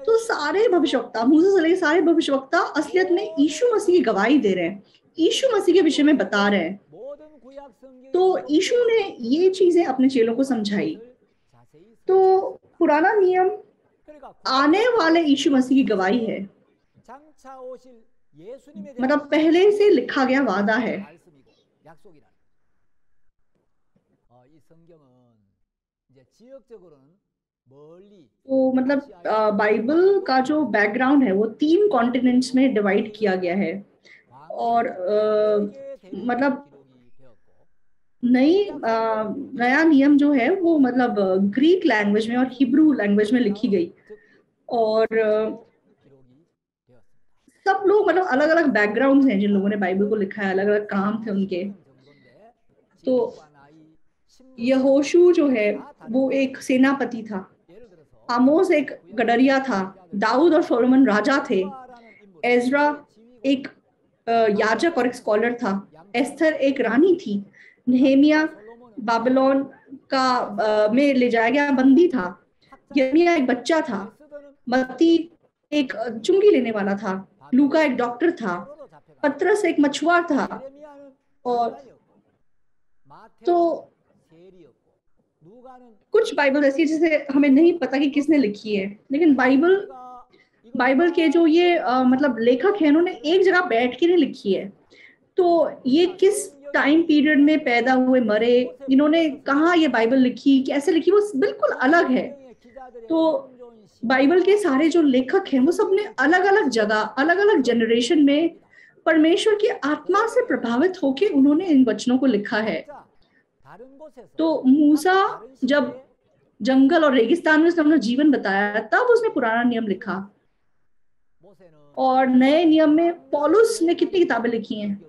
S1: तो सारे भविष्यवक्ता, मूसा से लेकर सारे भविष्यवक्ता असलियत में यीशु मसीह की गवाही दे रहे हैं, यीशु मसीह के विषय में बता रहे हैं। तो यीशु ने ये चीजें अपने चेलों को समझाई। तो पुराना नियम आने वाले यीशु मसीह की गवाही है, मतलब पहले से लिखा गया वादा है। तो मतलब बाइबल का जो बैकग्राउंड है वो 3 कॉन्टिनेंट्स में डिवाइड किया गया है। और मतलब नया नियम जो है वो मतलब ग्रीक लैंग्वेज में और हिब्रू लैंग्वेज में लिखी गई। और सब लोग मतलब अलग अलग बैकग्राउंड हैं जिन लोगों ने बाइबल को लिखा है, अलग अलग काम थे उनके। तो यहोशू जो है वो एक सेनापति था, आमोस एक गडरिया था, दाऊद और सोलोमन राजा थे, एजरा एक याजक और एक स्कॉलर था, एस्थर एक रानी थी, नेहेमिया बाबिलोन का में ले जाया गया बंदी था, यिर्मयाह एक बच्चा था, मत्ती एक चुंगी लेने वाला था, लूका एक डॉक्टर था, पतरस एक मछुआर था। और तो कुछ बाइबल ऐसी है जिसे हमें नहीं पता कि किसने लिखी है, लेकिन बाइबल के जो ये मतलब लेखक हैं उन्होंने एक जगह बैठ के नहीं लिखी है। तो ये किस टाइम पीरियड में पैदा हुए, मरे, इन्होंने कहाँ ये बाइबल लिखी, कैसे लिखी, वो बिल्कुल अलग है। तो बाइबल के सारे जो लेखक हैं वो सबने अलग अलग जगह, अलग अलग जनरेशन में परमेश्वर की आत्मा से प्रभावित होकर उन्होंने इन वचनों को लिखा है। तो मूसा जब जंगल और रेगिस्तान में उसने अपना जीवन बताया तब उसने पुराना नियम लिखा। और नए नियम में पौलुस ने कितनी किताबें लिखी हैं?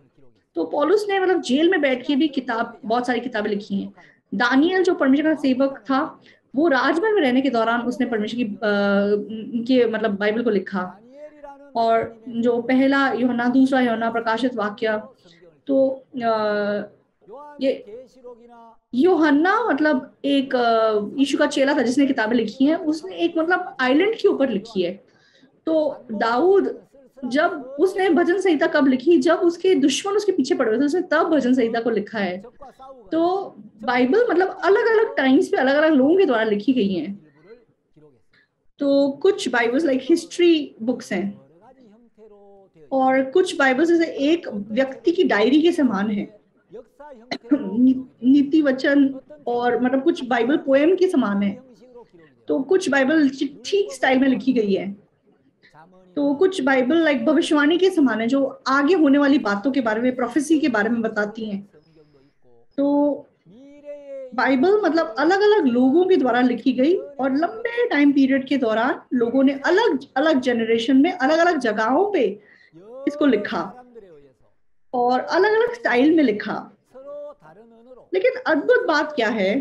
S1: तो पौलुस ने मतलब जेल में बैठ के भी बहुत सारी किताबें लिखी हैं। दानियल जो परमेश्वर का सेवक था वो राजमहल में रहने के दौरान उसने परमेश्वर की मतलब बाइबल को लिखा। और जो पहला यूहन्ना, दूसरा यूहन्ना, प्रकाशित वाक्य, तो ये यूहन्ना मतलब एक यीशु का चेला था जिसने किताबें लिखी हैं, उसने एक मतलब आइलैंड के ऊपर लिखी है। तो दाऊद जब उसने भजन संहिता कब लिखी? जब उसके दुश्मन उसके पीछे पड़े हुए थे, उसने तब भजन संहिता को लिखा है। तो बाइबल मतलब अलग अलग टाइम्स पे अलग अलग लोगों के द्वारा लिखी गई हैं। तो कुछ बाइबल्स लाइक हिस्ट्री बुक्स हैं और कुछ बाइबल्स जैसे एक व्यक्ति की डायरी के समान है, नीति वचन, और मतलब कुछ बाइबल पोएम के समान है। तो कुछ बाइबल चिट्ठी स्टाइल में लिखी गई है। तो कुछ बाइबल लाइक भविष्यवाणी के समान है जो आगे होने वाली बातों के बारे में, प्रोफेसी के बारे में बताती हैं। तो बाइबल मतलब अलग अलग लोगों के द्वारा लिखी गई और लंबे टाइम पीरियड के दौरान लोगों ने अलग अलग जनरेशन में अलग अलग जगहों पे इसको लिखा और अलग अलग स्टाइल में लिखा। लेकिन अद्भुत बात क्या है?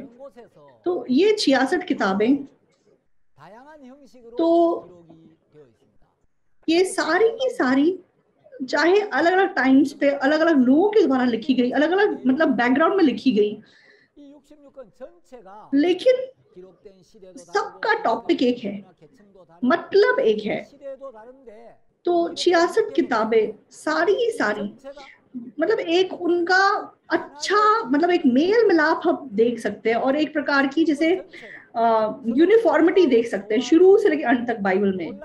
S1: तो ये 66 किताबें, तो ये सारी की सारी चाहे अलग अलग टाइम्स पे अलग अलग लोगों के द्वारा लिखी गई, अलग अलग मतलब बैकग्राउंड में लिखी गई, लेकिन सबका टॉपिक एक है, मतलब एक है। तो 66 किताबें सारी की सारी मतलब एक उनका अच्छा मतलब एक मेल मिलाप हम देख सकते हैं और एक प्रकार की जैसे यूनिफॉर्मिटी देख सकते हैं शुरू से लेकर अंत तक बाइबल में।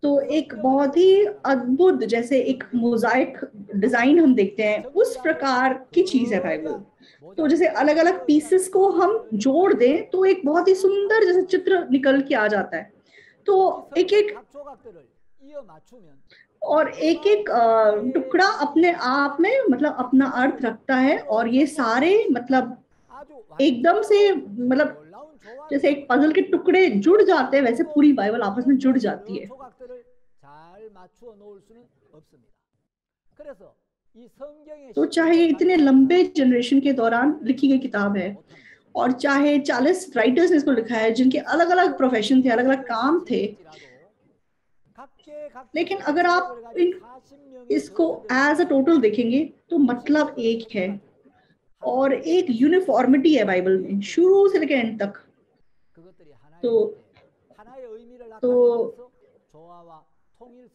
S1: तो एक बहुत ही अद्भुत जैसे एक मोजाइक डिजाइन हम देखते हैं, उस प्रकार की चीज है बाइबल। तो जैसे अलग अलग पीसेस को हम जोड़ दें तो एक बहुत ही सुंदर जैसे चित्र निकल के आ जाता है। तो एक एक और एक एक टुकड़ा अपने आप में मतलब अपना अर्थ रखता है और ये सारे मतलब एकदम से मतलब जैसे एक पजल के टुकड़े जुड़ जाते हैं वैसे पूरी बाइबल आपस में जुड़ जाती है। तो चाहे ये इतने लंबे जनरेशन के दौरान लिखी गई किताब है और चाहे 40 राइटर्स ने इसको लिखा है जिनके अलग अलग प्रोफेशन थे, अलग अलग काम थे, लेकिन अगर आप इसको एज अ टोटल देखेंगे तो मतलब एक है और एक यूनिफॉर्मिटी है बाइबल में शुरू से लेकर एंड तक। तो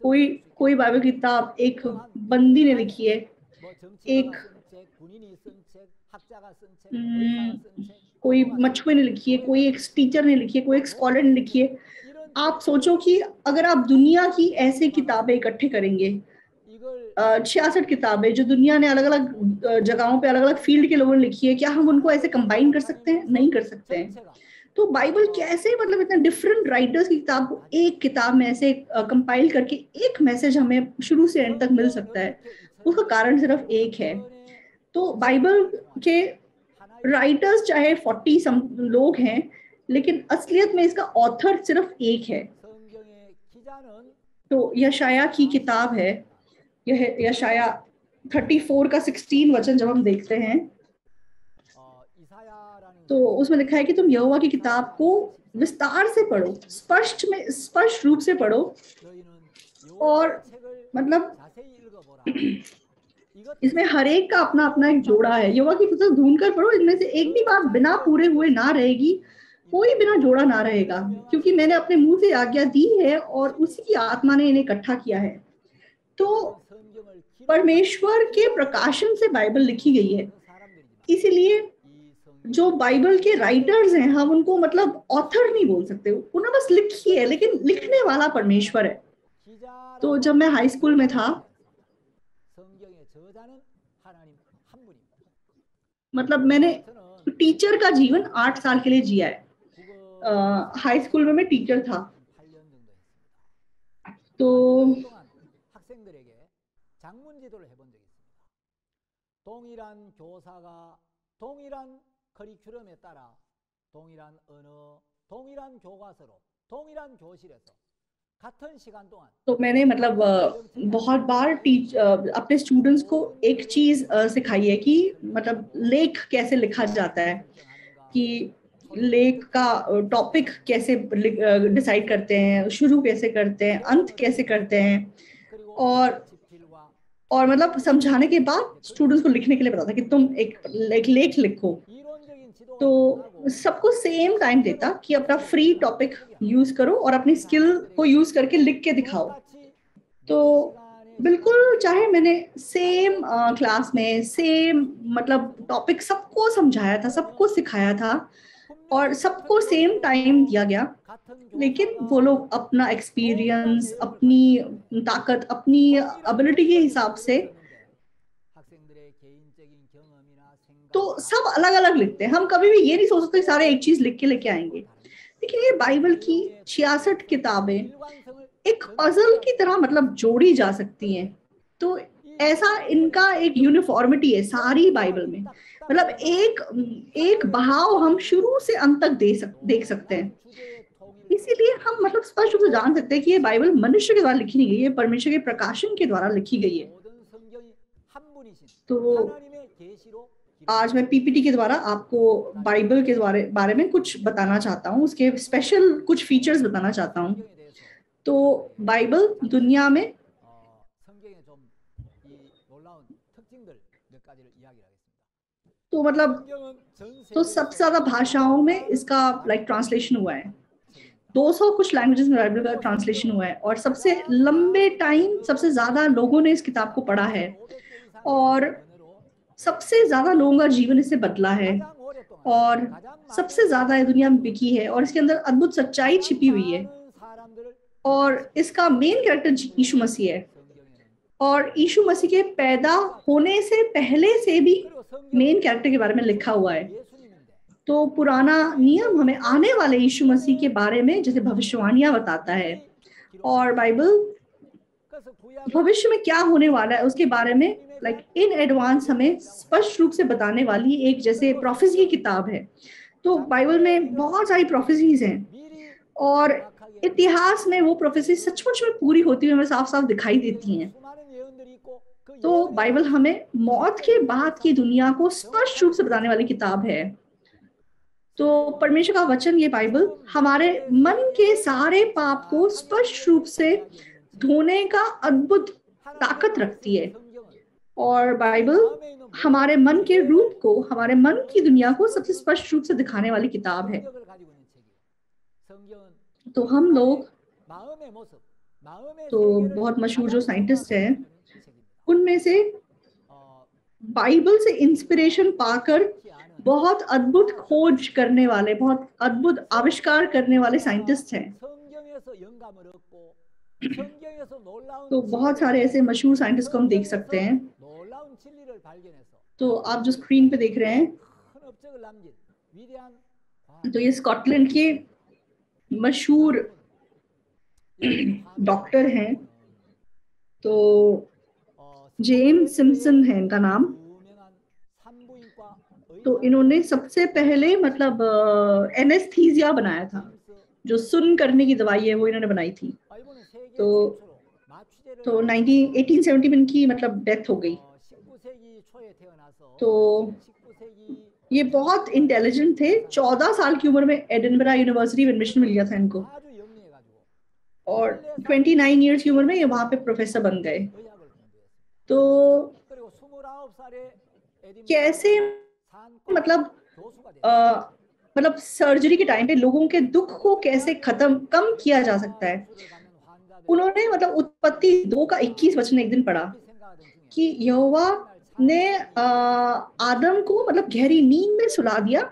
S1: कोई कोई बाइबल किताब एक बंदी ने लिखी है, एक कोई मछुए ने लिखी है, कोई एक टीचर ने लिखी है, कोई एक स्कॉलर ने लिखी है। आप सोचो कि अगर आप दुनिया की ऐसी किताबें इकट्ठे करेंगे, 66 किताबें जो दुनिया ने अलग अलग जगहों पे अलग अलग फील्ड के लोगों ने लिखी है, क्या हम उनको ऐसे कंबाइन कर सकते हैं? नहीं कर सकते हैं। तो बाइबल कैसे मतलब इतने डिफरेंट राइटर्स की किताब को एक किताब में ऐसे कंपाइल करके एक मैसेज हमें शुरू से एंड तक मिल सकता है? उसका कारण सिर्फ एक है। तो बाइबल के राइटर्स चाहे 40 सम लोग हैं, लेकिन असलियत में इसका ऑथर सिर्फ एक है। तो यशाया की किताब है, यह यशाया 34 का 16 वचन जब हम देखते हैं तो उसमें लिखा है कि तुम यहोवा की किताब को विस्तार से पढ़ो, स्पष्ट रूप से पढ़ो, और मतलब इसमें हर एक का अपना अपना एक जोड़ा है। यहोवा की पुस्तक ढूंढ कर पढ़ो, इनमें से एक भी बात बिना पूरे हुए ना रहेगी, कोई बिना जोड़ा ना रहेगा, क्योंकि मैंने अपने मुंह से आज्ञा दी है और उसी की आत्मा ने इन्हें इकट्ठा किया है। तो परमेश्वर के प्रकाशन से बाइबल लिखी गई है, इसीलिए जो बाइबल के राइटर्स हैं हम उनको मतलब ऑथर नहीं बोल सकते, उन्होंने बस लिखी है, लेकिन लिखने वाला परमेश्वर है। तो जब मैं हाई स्कूल में था, मतलब मैंने टीचर का जीवन 8 साल के लिए जिया है। हाई स्कूल में मैं टीचर था। तो
S2: 동일한 교사가 동일한 커리큘럼에 따라 동일한 언어, 동일한 교과서로, 동일한 교실에서 같은 시간 동안
S1: तो मैंने मतलब बहुत बार अपने स्टूडेंट्स को एक चीज सिखाई है कि मतलब लेख कैसे लिखा जाता है, कि लेख का टॉपिक कैसे डिसाइड करते हैं, शुरू कैसे करते हैं, अंत कैसे करते हैं, और मतलब समझाने के बाद स्टूडेंट्स को लिखने के लिए बताता कि तुम एक लेख लिखो। तो सबको सेम टाइम देता कि अपना फ्री टॉपिक यूज करो और अपनी स्किल को यूज करके लिख के दिखाओ। तो बिल्कुल चाहे मैंने सेम क्लास में सेम मतलब टॉपिक सबको समझाया था, सबको सिखाया था और सबको सेम टाइम दिया गया, लेकिन वो लोग अपना एक्सपीरियंस, अपनी ताकत, अपनी एबिलिटी के हिसाब से तो सब अलग अलग लिखते हैं। हम कभी भी ये नहीं सोच सकते सारे एक चीज लिख के लेके आएंगे, लेकिन ये बाइबल की 66 किताबें एक पजल की तरह मतलब जोड़ी जा सकती हैं। तो ऐसा इनका एक यूनिफॉर्मिटी है सारी बाइबल में, मतलब एक बहाव हम शुरू से अंत तक देख सकते हैं। इसीलिए हम मतलब स्पष्ट रूप से जान सकते हैं कि ये बाइबल मनुष्य के द्वारा लिखी नहीं गई है, परमेश्वर के प्रकाशन के द्वारा लिखी गई है। तो आज मैं पीपीटी के द्वारा आपको बाइबल के बारे में कुछ बताना चाहता हूँ, उसके स्पेशल कुछ फीचर्स बताना चाहता हूँ। तो बाइबल दुनिया में तो मतलब तो सबसे ज्यादा भाषाओं में इसका ट्रांसलेशन हुआ है, 200 कुछ लैंग्वेजेस में बाइबल का ट्रांसलेशन हुआ है, और सबसे लंबे टाइम सबसे ज्यादा लोगों ने इस किताब को पढ़ा है, और सबसे ज्यादा लोगों का जीवन इससे बदला है, और सबसे ज्यादा दुनिया में बिकी है, और इसके अंदर अद्भुत सच्चाई छिपी हुई है। और इसका मेन कैरेक्टर यीशु मसीह है, और यीशु मसीह के पैदा होने से पहले से भी मेन कैरेक्टर के बारे में लिखा हुआ है। तो पुराना नियम हमें आने वाले यीशु मसीह के बारे में जैसे भविष्यवाणियां बताता है, और बाइबल भविष्य में क्या होने वाला है उसके बारे में इन एडवांस हमें स्पष्ट रूप से बताने वाली एक जैसे प्रोफेसी की किताब है। तो बाइबल में बहुत सारी प्रोफेसीज हैं, और इतिहास में वो प्रोफेसी सचमुच में पूरी होती हुई हमें साफ साफ दिखाई देती हैं। तो बाइबल हमें मौत के बाद की दुनिया को स्पष्ट रूप से बताने वाली किताब है। तो परमेश्वर का वचन, ये बाइबल हमारे मन के सारे पाप को स्पष्ट रूप से धोने का अद्भुत ताकत रखती है। और बाइबल हमारे मन के रूप को, हमारे मन की दुनिया को सबसे स्पष्ट रूप से दिखाने वाली किताब है। तो हम लोग, तो बहुत मशहूर जो साइंटिस्ट हैं, उनमें से बाइबल से इंस्पिरेशन पाकर बहुत अद्भुत खोज करने वाले, बहुत अद्भुत आविष्कार करने वाले साइंटिस्ट हैं। तो बहुत सारे ऐसे मशहूर साइंटिस्ट को हम देख सकते हैं। तो आप जो स्क्रीन पे देख रहे हैं, तो ये स्कॉटलैंड के मशहूर डॉक्टर हैं। तो जेम्स सिम्पसन है इनका नाम। तो इन्होंने सबसे पहले मतलब एनेस्थीसिया बनाया था, जो सुन करने की दवाई है वो इन्होंने बनाई थी। तो 1870 में इनकी मतलब डेथ हो गई। तो ये बहुत इंटेलिजेंट थे। 14 साल की उम्र में एडिनबरा यूनिवर्सिटी में एडमिशन मिल गया था इनको, और 29 ईयर्स की उम्र में ये वहां पे प्रोफेसर बन गए। तो कैसे मतलब मतलब सर्जरी के टाइम पे लोगों के दुख को कैसे कम किया जा सकता है, उन्होंने मतलब उत्पत्ति 2:21 वचन एक दिन पढ़ा कि यहोवा ने आदम को मतलब गहरी नींद में सुला दिया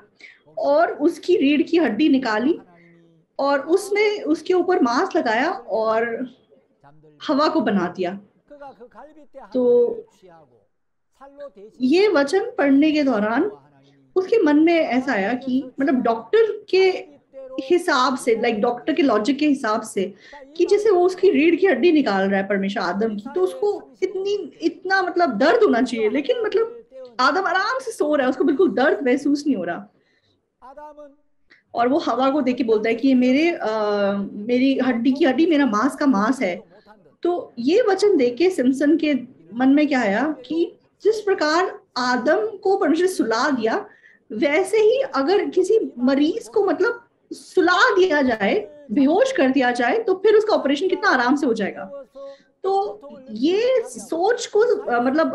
S1: और उसकी रीढ़ की हड्डी निकाली और उसने उसके ऊपर मांस लगाया और हवा को बना दिया। तो ये वचन पढ़ने के दौरान उसके मन में ऐसा आया कि मतलब डॉक्टर के हिसाब से, लाइक डॉक्टर के लॉजिक के हिसाब से, कि जैसे वो उसकी रीढ़ की हड्डी निकाल रहा है परमेश्वर आदम की, तो उसको इतना मतलब दर्द होना चाहिए, लेकिन मतलब आदम आराम से सो रहा है, उसको बिल्कुल दर्द महसूस नहीं हो रहा। और वो हवा को देख के बोलता है कि ये मेरी हड्डी की हड्डी, मेरा मांस का मांस है। तो ये वचन देख के सिम्पसन के मन में क्या आया कि जिस प्रकार आदम को परमेश्वर सुला दिया, वैसे ही अगर किसी मरीज को मतलब सुला दिया जाए, बेहोश कर दिया जाए, तो फिर उसका ऑपरेशन कितना आराम से हो जाएगा। तो ये सोच को मतलब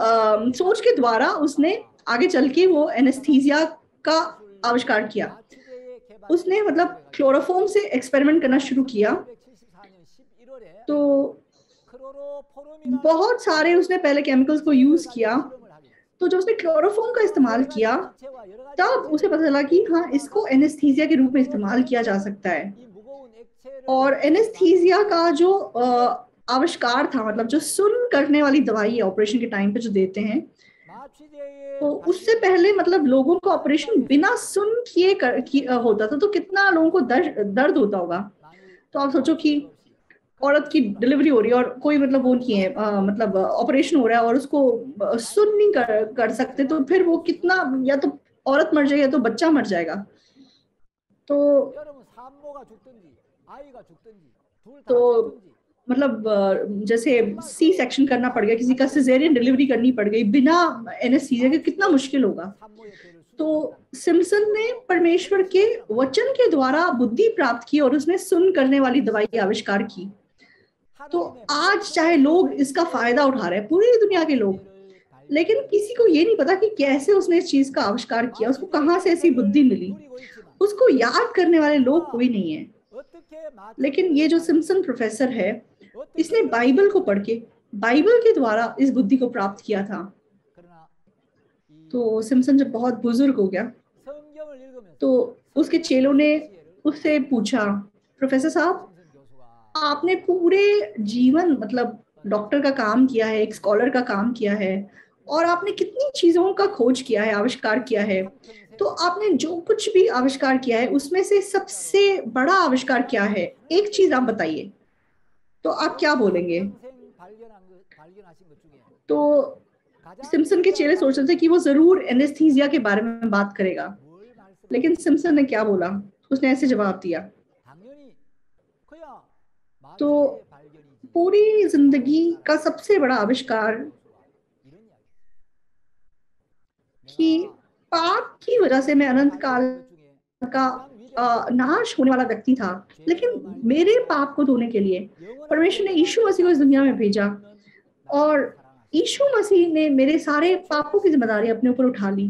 S1: सोच के द्वारा उसने आगे चल के वो एनेस्थीसिया का आविष्कार किया। उसने मतलब क्लोरोफॉर्म से एक्सपेरिमेंट करना शुरू किया। तो बहुत सारे उसने पहले केमिकल्स को यूज किया। तो जब उसने क्लोरोफॉर्म का इस्तेमाल किया, तब उसे पता चला कि हाँ, इसको एनेस्थीसिया के रूप में इस्तेमाल किया जा सकता है। और एनेस्थीसिया का जो आविष्कार था, मतलब जो सुन करने वाली दवाई है ऑपरेशन के टाइम पे जो देते हैं, तो उससे पहले मतलब लोगों को ऑपरेशन बिना सुन किए होता था, तो कितना लोगों को दर्द होता होगा। तो आप सोचो कि औरत की डिलीवरी हो रही है और कोई मतलब वो नहीं है, मतलब ऑपरेशन हो रहा है और उसको सुन नहीं कर सकते, तो फिर वो कितना, या तो औरत मर जाएगी या तो बच्चा मर जाएगा। तो मतलब जैसे सी सेक्शन करना पड़ गया, किसी का सिजेरियन डिलीवरी करनी पड़ गई बिना एनेस्थीसिया के, कितना मुश्किल होगा। तो सिम्पसन ने परमेश्वर के वचन के द्वारा बुद्धि प्राप्त की और उसने सुन करने वाली दवाई आविष्कार की। तो आज चाहे लोग इसका फायदा उठा रहे हैं, पूरी दुनिया के लोग, लेकिन किसी को ये नहीं पता कि कैसे उसने इस चीज का आविष्कार किया, उसको कहाँ से ऐसी बुद्धि मिली, उसको याद करने वाले लोग कोई नहीं है। लेकिन ये जो सिम्पसन प्रोफेसर है, इसने बाइबल को पढ़ के, बाइबल के द्वारा इस बुद्धि को प्राप्त किया था। तो सिम्पसन जब बहुत बुजुर्ग हो गया, तो उसके चेलों ने उससे पूछा, प्रोफेसर साहब, आपने पूरे जीवन मतलब डॉक्टर का काम किया है, एक स्कॉलर का काम किया है, और आपने कितनी चीजों का खोज किया है, आविष्कार किया है, तो आपने जो कुछ भी आविष्कार किया है उसमें से सबसे बड़ा आविष्कार क्या है, एक चीज आप बताइए। तो आप क्या बोलेंगे? तो सिम्पसन के चेले सोच रहे थे कि वो जरूर एनेस्थीसिया के बारे में बात करेगा, लेकिन सिम्पसन ने क्या बोला, उसने ऐसे जवाब दिया। तो पूरी जिंदगी का सबसे बड़ा आविष्कार कि पाप की वजह से मैं अनंत काल का नाश होने वाला व्यक्ति था, लेकिन मेरे पाप को धोने के लिए परमेश्वर ने यीशु मसीह को इस दुनिया में भेजा, और यीशु मसीह ने मेरे सारे पापों की जिम्मेदारी अपने ऊपर उठा ली,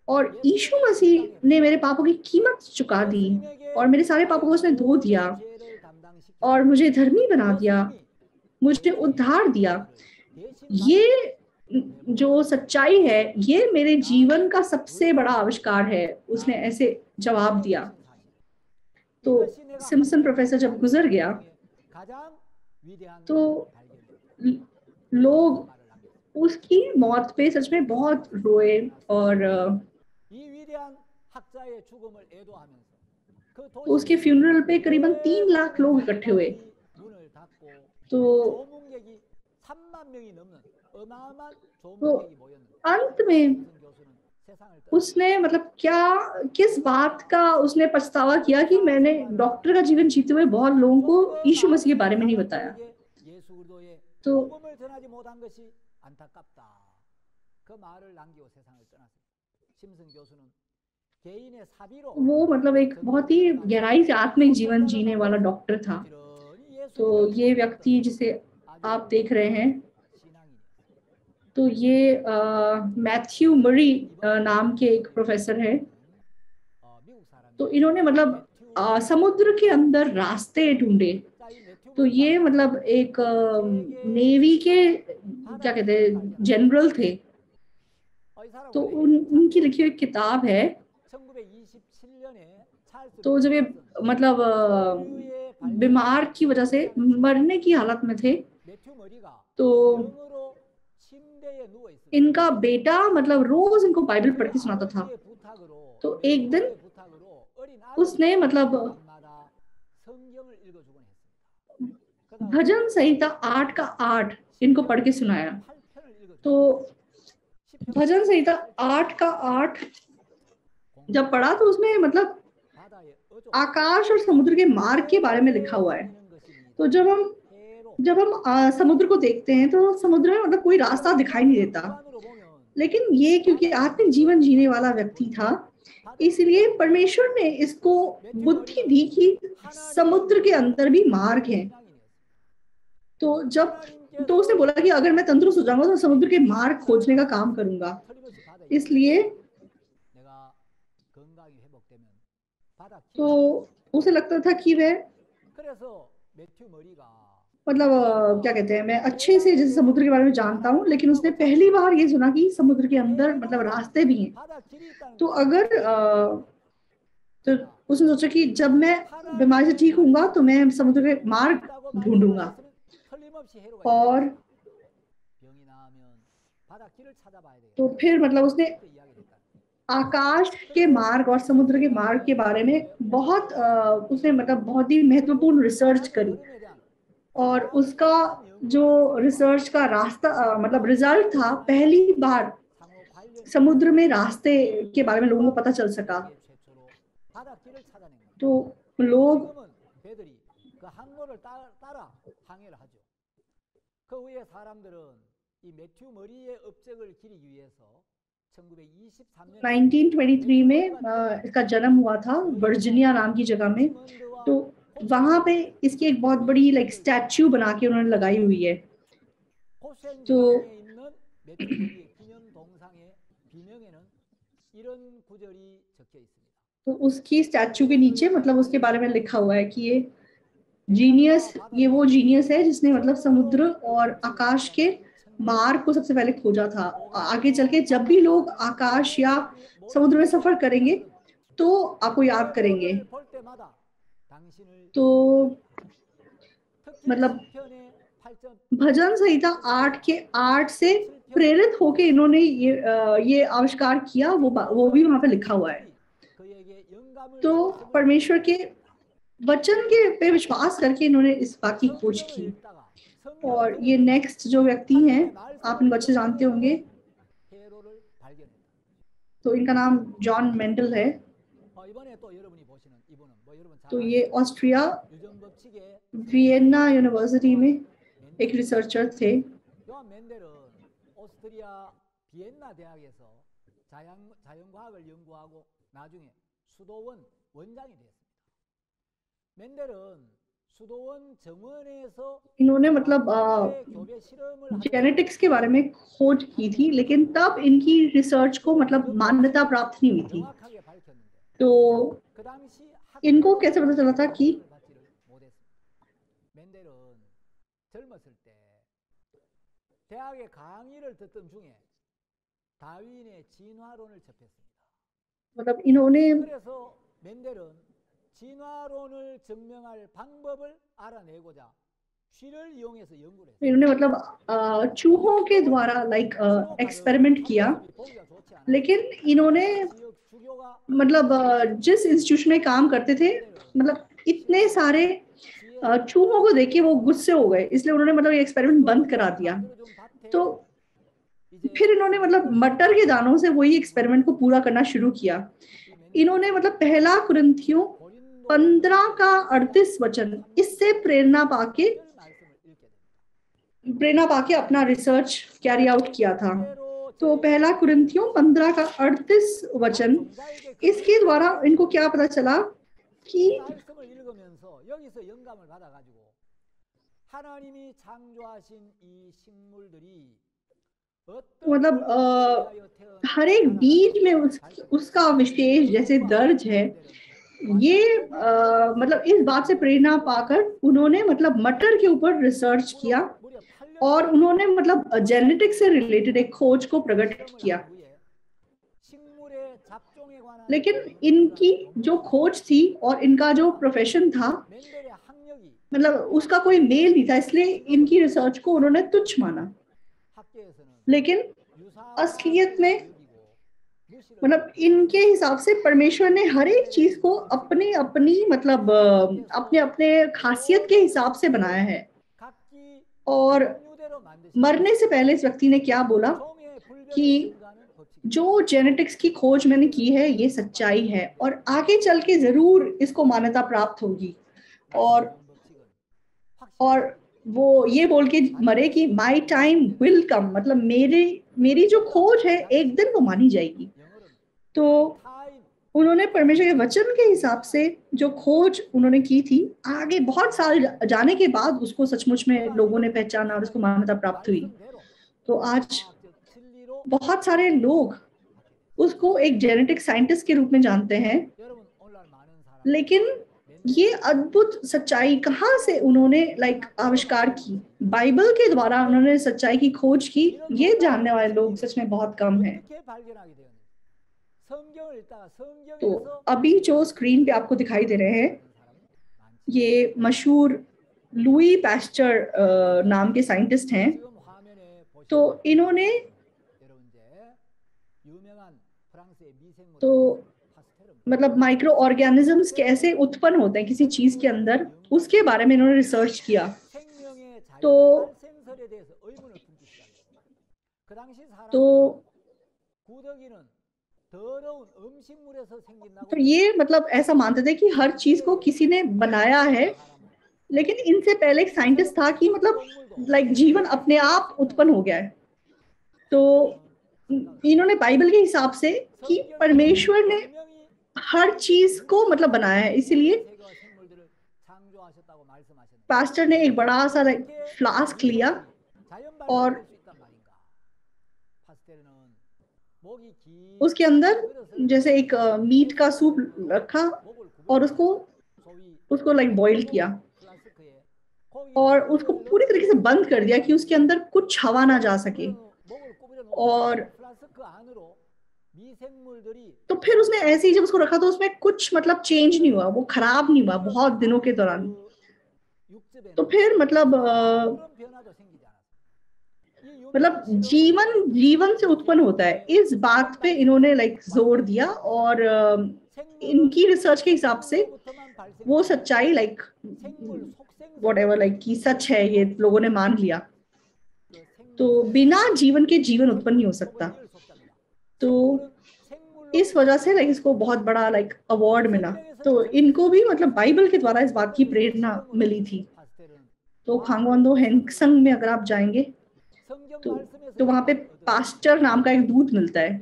S1: और यीशु मसीह ने मेरे पापों की कीमत चुका दी, और मेरे सारे पापों को उसने धो दिया और मुझे धर्मी बना दिया, मुझे उद्धार दिया। ये जो सच्चाई है, ये मेरे जीवन का सबसे बड़ा आविष्कार है, उसने ऐसे जवाब दिया। तो सिम्पसन प्रोफेसर जब गुजर गया तो लोग उसकी मौत पे सच में बहुत रोए, और उसके फ्यूनरल पे करीबन 3 लाख लोग इकट्ठे हुए। तो अंत में उसने मतलब किस बात का उसने पछतावा किया कि मैंने डॉक्टर का जीवन जीते हुए बहुत लोगों को यीशु मसीह के बारे में नहीं बताया। तो वो मतलब एक बहुत ही गहराई से आत्मिक जीवन जीने वाला डॉक्टर था। तो ये व्यक्ति जिसे आप देख रहे हैं, तो ये मैथ्यू मरी नाम के एक प्रोफेसर है। तो इन्होंने मतलब समुद्र के अंदर रास्ते ढूंढे। तो ये मतलब एक नेवी के क्या कहते हैं जनरल थे। तो उनकी लिखी हुई किताब है। तो जब ये मतलब बीमार की वजह से मरने की हालत में थे, तो इनका बेटा मतलब रोज इनको बाइबल पढ़ के सुनाता था। तो एक दिन उसने मतलब भजन संहिता 8 का 8 इनको पढ़ के सुनाया। तो भजन संहिता 8 का 8 जब पढ़ा तो उसमें मतलब आकाश और समुद्र के मार्ग के बारे में लिखा हुआ है। तो जब हम समुद्र को देखते हैं तो समुद्र में मतलब कोई रास्ता दिखाई नहीं देता, लेकिन ये क्योंकि आत्मिक जीवन जीने वाला व्यक्ति था, इसलिए परमेश्वर ने इसको बुद्धि दी कि समुद्र के अंदर भी मार्ग है। तो उसने बोला कि अगर मैं तंदुरुस्त हो जाऊंगा तो समुद्र के मार्ग खोजने का काम करूंगा। इसलिए तो उसे लगता था कि वह मतलब क्या कहते हैं, मैं अच्छे से जैसे समुद्र के बारे में जानता हूँ, लेकिन उसने पहली बार ये सुना कि समुद्र के अंदर मतलब रास्ते भी हैं। तो तो उसने सोचा कि जब मैं बीमारी से ठीक होऊंगा तो मैं समुद्र के मार्ग ढूंढूंगा। और तो फिर मतलब उसने आकाश के मार्ग और समुद्र के मार्ग के बारे में बहुत उसने मतलब बहुत ही महत्वपूर्ण रिसर्च करी, और उसका जो रिसर्च का रास्ता मतलब रिजल्ट था, पहली बार समुद्र में रास्ते के बारे में लोगों को पता चल सका। तो लोग 이 1923 में इसका जन्म हुआ था वर्जीनिया नाम की जगह में। तो वहां पे इसकी एक बहुत बड़ी लाइक स्टैच्यू बना के उन्होंने लगाई हुई है। तो तो उसकी स्टैच्यू के नीचे मतलब उसके बारे में लिखा हुआ है कि ये वो जीनियस है जिसने मतलब समुद्र और आकाश के मार्ग को सबसे पहले खोजा था। आगे चल के जब भी लोग आकाश या समुद्र में सफर करेंगे तो आपको याद करेंगे। तो मतलब भजन संहिता 8 के 8 से प्रेरित होके इन्होंने ये आविष्कार किया, वो भी वहां पे लिखा हुआ है। तो परमेश्वर के वचन के पे विश्वास करके इन्होंने इस बात की खोज की। और ये नेक्स्ट जो व्यक्ति हैं आप इनको अच्छे जानते होंगे, तो इनका नाम जॉन मेंडल है। तो ये ऑस्ट्रिया वियना यूनिवर्सिटी में एक रिसर्चर थे।
S2: 수도원 원장이 되었습니다. 멘델은 수도원 정원에서
S1: इन्होंने मतलब
S2: 교배 실험을
S1: जेनेटिक्स के बारे में खोज की थी, लेकिन तब इनकी रिसर्च को मतलब मान्यता प्राप्त नहीं हुई थी।
S2: 정확하게 밝혔는데
S1: तो
S2: 그 당시
S1: इनको कैसे पता चला था कि
S2: 멘델은 젊었을 때 대학의 강의를 듣던 중에 다윈의 진화론을 접했습니다.
S1: मतलब इन्होंने
S2: 그래서 멘델은 진화론을 증명할 방법을 알아내고자 쥐를 이용해서 연구를 했어요.
S1: इन्होंने मतलब चूहों के द्वारा लाइक एक्सपेरिमेंट किया, लेकिन इन्होंने मतलब जिस इंस्टीट्यूशन में काम करते थे, मतलब इतने सारे चूहों को देख के वो गुस्से हो गए, इसलिए उन्होंने मतलब ये एक्सपेरिमेंट बंद करा दिया। तो फिर इन्होंने मतलब मटर के दानों से वही एक्सपेरिमेंट को पूरा करना शुरू किया। इन्होंने मतलब पहला कुरिन्थियों 15:38 वचन इससे प्रेरणा पाके अपना रिसर्च कैरी आउट किया था। तो पहला कुरिन्थियों 15:38 वचन, इसके द्वारा इनको क्या पता चला कि
S2: 여기서 영감을 받아가지고 하나님이 창조하신 이 식물들이
S1: मतलब हर एक बीज में उसका विशेष जैसे दर्ज है, ये मतलब इस बात से प्रेरणा पाकर उन्होंने मतलब मटर के ऊपर रिसर्च किया और उन्होंने मतलब जेनेटिक्स से रिलेटेड एक खोज को प्रकट किया। लेकिन इनकी जो खोज थी और इनका जो प्रोफेशन था, मतलब उसका कोई मेल नहीं था, इसलिए इनकी रिसर्च को उन्होंने तुच्छ माना। लेकिन असलियत में मतलब इनके हिसाब से परमेश्वर ने हर एक चीज को अपनी अपनी मतलब अपने अपने खासियत के हिसाब से बनाया है। और मरने से पहले इस व्यक्ति ने क्या बोला कि जो जेनेटिक्स की खोज मैंने की है ये सच्चाई है और आगे चल के जरूर इसको मान्यता प्राप्त होगी। और वो ये बोल के मरे कि माई टाइम विल कम, मतलब मेरी जो खोज है एक दिन वो मानी जाएगी। तो उन्होंने परमेश्वर के वचन के हिसाब से जो खोज उन्होंने की थी, आगे बहुत साल जाने के बाद उसको सचमुच में लोगों ने पहचाना और उसको मान्यता प्राप्त हुई। तो आज बहुत सारे लोग उसको एक जेनेटिक साइंटिस्ट के रूप में जानते हैं, लेकिन ये अद्भुत सच्चाई कहाँ से उन्होंने आविष्कार की? बाइबल के द्वारा उन्होंने सच्चाई की खोज की, ये जानने वाले लोग सच में बहुत कम हैं। तो अभी जो स्क्रीन पे आपको दिखाई दे रहे हैं, ये मशहूर लुई पास्चर नाम के साइंटिस्ट हैं। तो इन्होंने तो मतलब माइक्रो ऑर्गेनिजम्स कैसे उत्पन्न होते हैं किसी चीज के अंदर, उसके बारे में इन्होंने रिसर्च किया। तो ये मतलब ऐसा मानते थे कि हर चीज को किसी ने बनाया है, लेकिन इनसे पहले एक साइंटिस्ट था कि मतलब जीवन अपने आप उत्पन्न हो गया है। तो इन्होंने बाइबल के हिसाब से कि परमेश्वर ने हर चीज को मतलब बनाया है, इसीलिए पास्टर ने एक बड़ा सा फ्लास्क लिया और उसके अंदर जैसे एक मीट का सूप रखा और उसको बॉईल किया और उसको पूरी तरीके से बंद कर दिया कि उसके अंदर कुछ हवा ना जा सके। और तो फिर उसने ऐसे ही जब उसको रखा तो उसमें कुछ मतलब चेंज नहीं हुआ, वो खराब नहीं हुआ बहुत दिनों के दौरान। तो फिर मतलब जीवन से उत्पन्न होता है, इस बात पे इन्होंने जोर दिया और इनकी रिसर्च के हिसाब से वो सच्चाई व्हाटएवर कि सच है, ये लोगों ने मान लिया। तो बिना जीवन के जीवन उत्पन्न नहीं हो सकता। तो इस वजह से इसको बहुत बड़ा अवार्ड मिला। तो इनको भी मतलब बाइबल के द्वारा इस बात की प्रेरणा मिली थी। तो खांगवांदो हेंगसंग में अगर आप जाएंगे तो वहां पे पास्टर नाम का एक दूत मिलता है।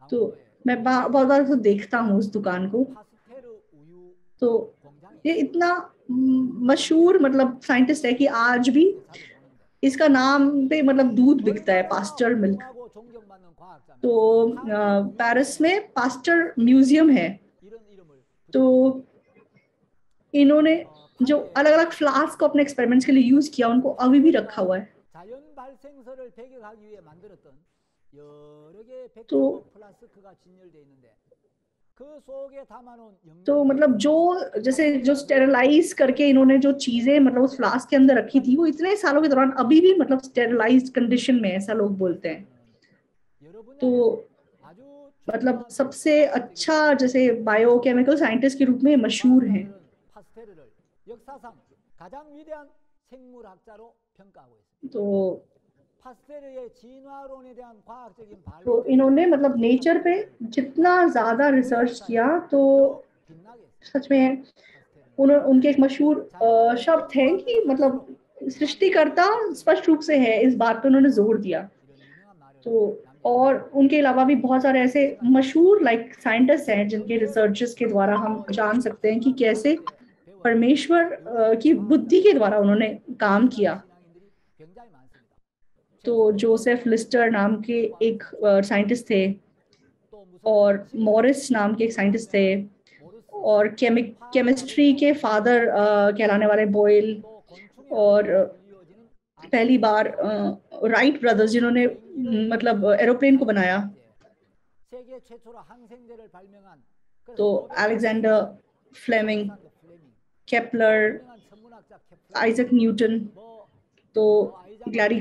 S1: तो मैं बहुत बार तो देखता हूँ उस दुकान को।
S2: 파스테르 우유
S1: तो
S2: 공장이
S1: ये इतना मशहूर मतलब साइंटिस्ट है कि आज भी
S2: 이렇게 자주 보는데
S1: इसका नाम पे मतलब दूध बिकता है,
S2: 얼마나
S1: पास्टर मिल्क।
S2: 훌륭하고 존경받는 과학자면
S1: तो
S2: 한우 우유
S1: पेरिस
S2: 때문에
S1: में पास्टर म्यूजियम है।
S2: 이런 이름을
S1: तो
S2: 붙였거든요.
S1: इन्होंने जो
S2: 파리에
S1: अलग अलग फ्लास्क को अपने एक्सपेरिमेंट्स के लिए यूज किया, उनको अभी भी रखा हुआ है।
S2: 자연 발생설을 배격하기 위해 만들었던 여러 개의
S1: तो
S2: 백조목 플라스크가 진열되어 있는데 그 속에 담아놓은
S1: तो
S2: 영양분이
S1: मतलब जो जैसे जो स्टेरलाइज करके इन्होंने जो चीजें मतलब उस फ्लास्क के अंदर रखी थी, वो इतने सालों के दौरान अभी भी मतलब स्टेरलाइज्ड कंडीशन में है, ऐसा लोग बोलते हैं।
S2: 여러
S1: तो
S2: 분야에서 아주
S1: मतलब
S2: 중요한
S1: सबसे
S2: 과학적인
S1: अच्छा जैसे बायोकेमिकल साइंटिस्ट के रूप में मशहूर हैं।
S2: 과학자들은 파스테르를 역사상 가장 위대한 생물학자로 평가하고 있습니다.
S1: तो
S2: 파스테르의 진화론에 대한 과학적인
S1: तो
S2: 발견들이
S1: इन्होंने मतलब नेचर पे जितना ज्यादा रिसर्च किया, तो
S2: 더욱 빛나게 했습니다.
S1: सच में
S2: 파스테르는
S1: उनके एक मशहूर
S2: 자연의
S1: शब्द है
S2: 구원을
S1: कि मतलब
S2: 할수록
S1: सृष्टिकर्ता स्पष्ट रूप से है, इस बात पे उन्होंने जोर दिया।
S2: 이런 유명한 말을
S1: तो
S2: 남겼습니다.
S1: और उनके अलावा भी बहुत सारे ऐसे मशहूर लाइक साइंटिस्ट हैं जिनके रिसर्चेस के द्वारा हम जान सकते हैं कि कैसे परमेश्वर की बुद्धि के द्वारा उन्होंने काम किया।
S2: 신앙인들이 굉장히 많습니다.
S1: तो जोसेफ लिस्टर नाम के एक साइंटिस्ट थे,
S2: 또 무슨
S1: और मॉरिस नाम के एक साइंटिस्ट थे, और केमिस्ट्री के फादर कहलाने वाले बॉयल,
S2: 또 곤충의
S1: और
S2: 아버지로 불리워지는
S1: पहली बार राइट ब्रदर्स जिन्होंने मतलब एरोप्लेन को बनाया,
S2: 세계 최초로 항생제를 발명한
S1: तो Alexander Fleming, Kepler,
S2: 유명한 천문학자 케플러,
S1: Isaac Newton,
S2: 뭐
S1: तो ग्लैडी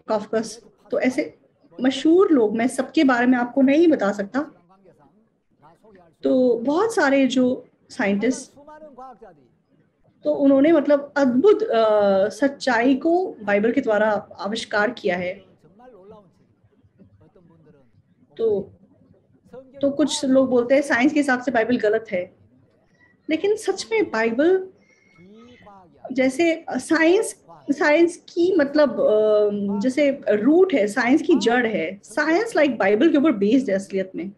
S1: कॉफकस, तो ऐसे मशहूर लोग, मैं सबके बारे में आपको नहीं बता सकता।
S2: 시간 관계상 다 소개할 수
S1: तो
S2: 없습니다.
S1: बहुत सारे जो
S2: 하여간
S1: साइंटिस्ट,
S2: 수많은 과학자들이
S1: तो उन्होंने मतलब अद्भुत सच्चाई को बाइबल के द्वारा आविष्कार किया है।
S2: 이건 정말 놀라운 책입니다. 어떤 분들은
S1: तो
S2: 성경은
S1: तो कुछ लोग बोलते हैं साइंस के हिसाब से बाइबल गलत है, लेकिन सच में बाइबल
S2: 비과학이
S1: जैसे साइंस की मतलब जैसे रूट है, साइंस की जड़ है, साइंस लाइक बाइबल के ऊपर बेस्ड है असलियत में।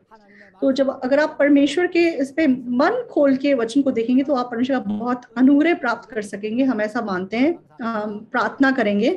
S1: तो जब अगर आप परमेश्वर के इस पे मन खोल के वचन को देखेंगे, तो आप परमेश्वर का बहुत अनुग्रह प्राप्त कर सकेंगे, हम ऐसा मानते हैं, हम प्रार्थना करेंगे।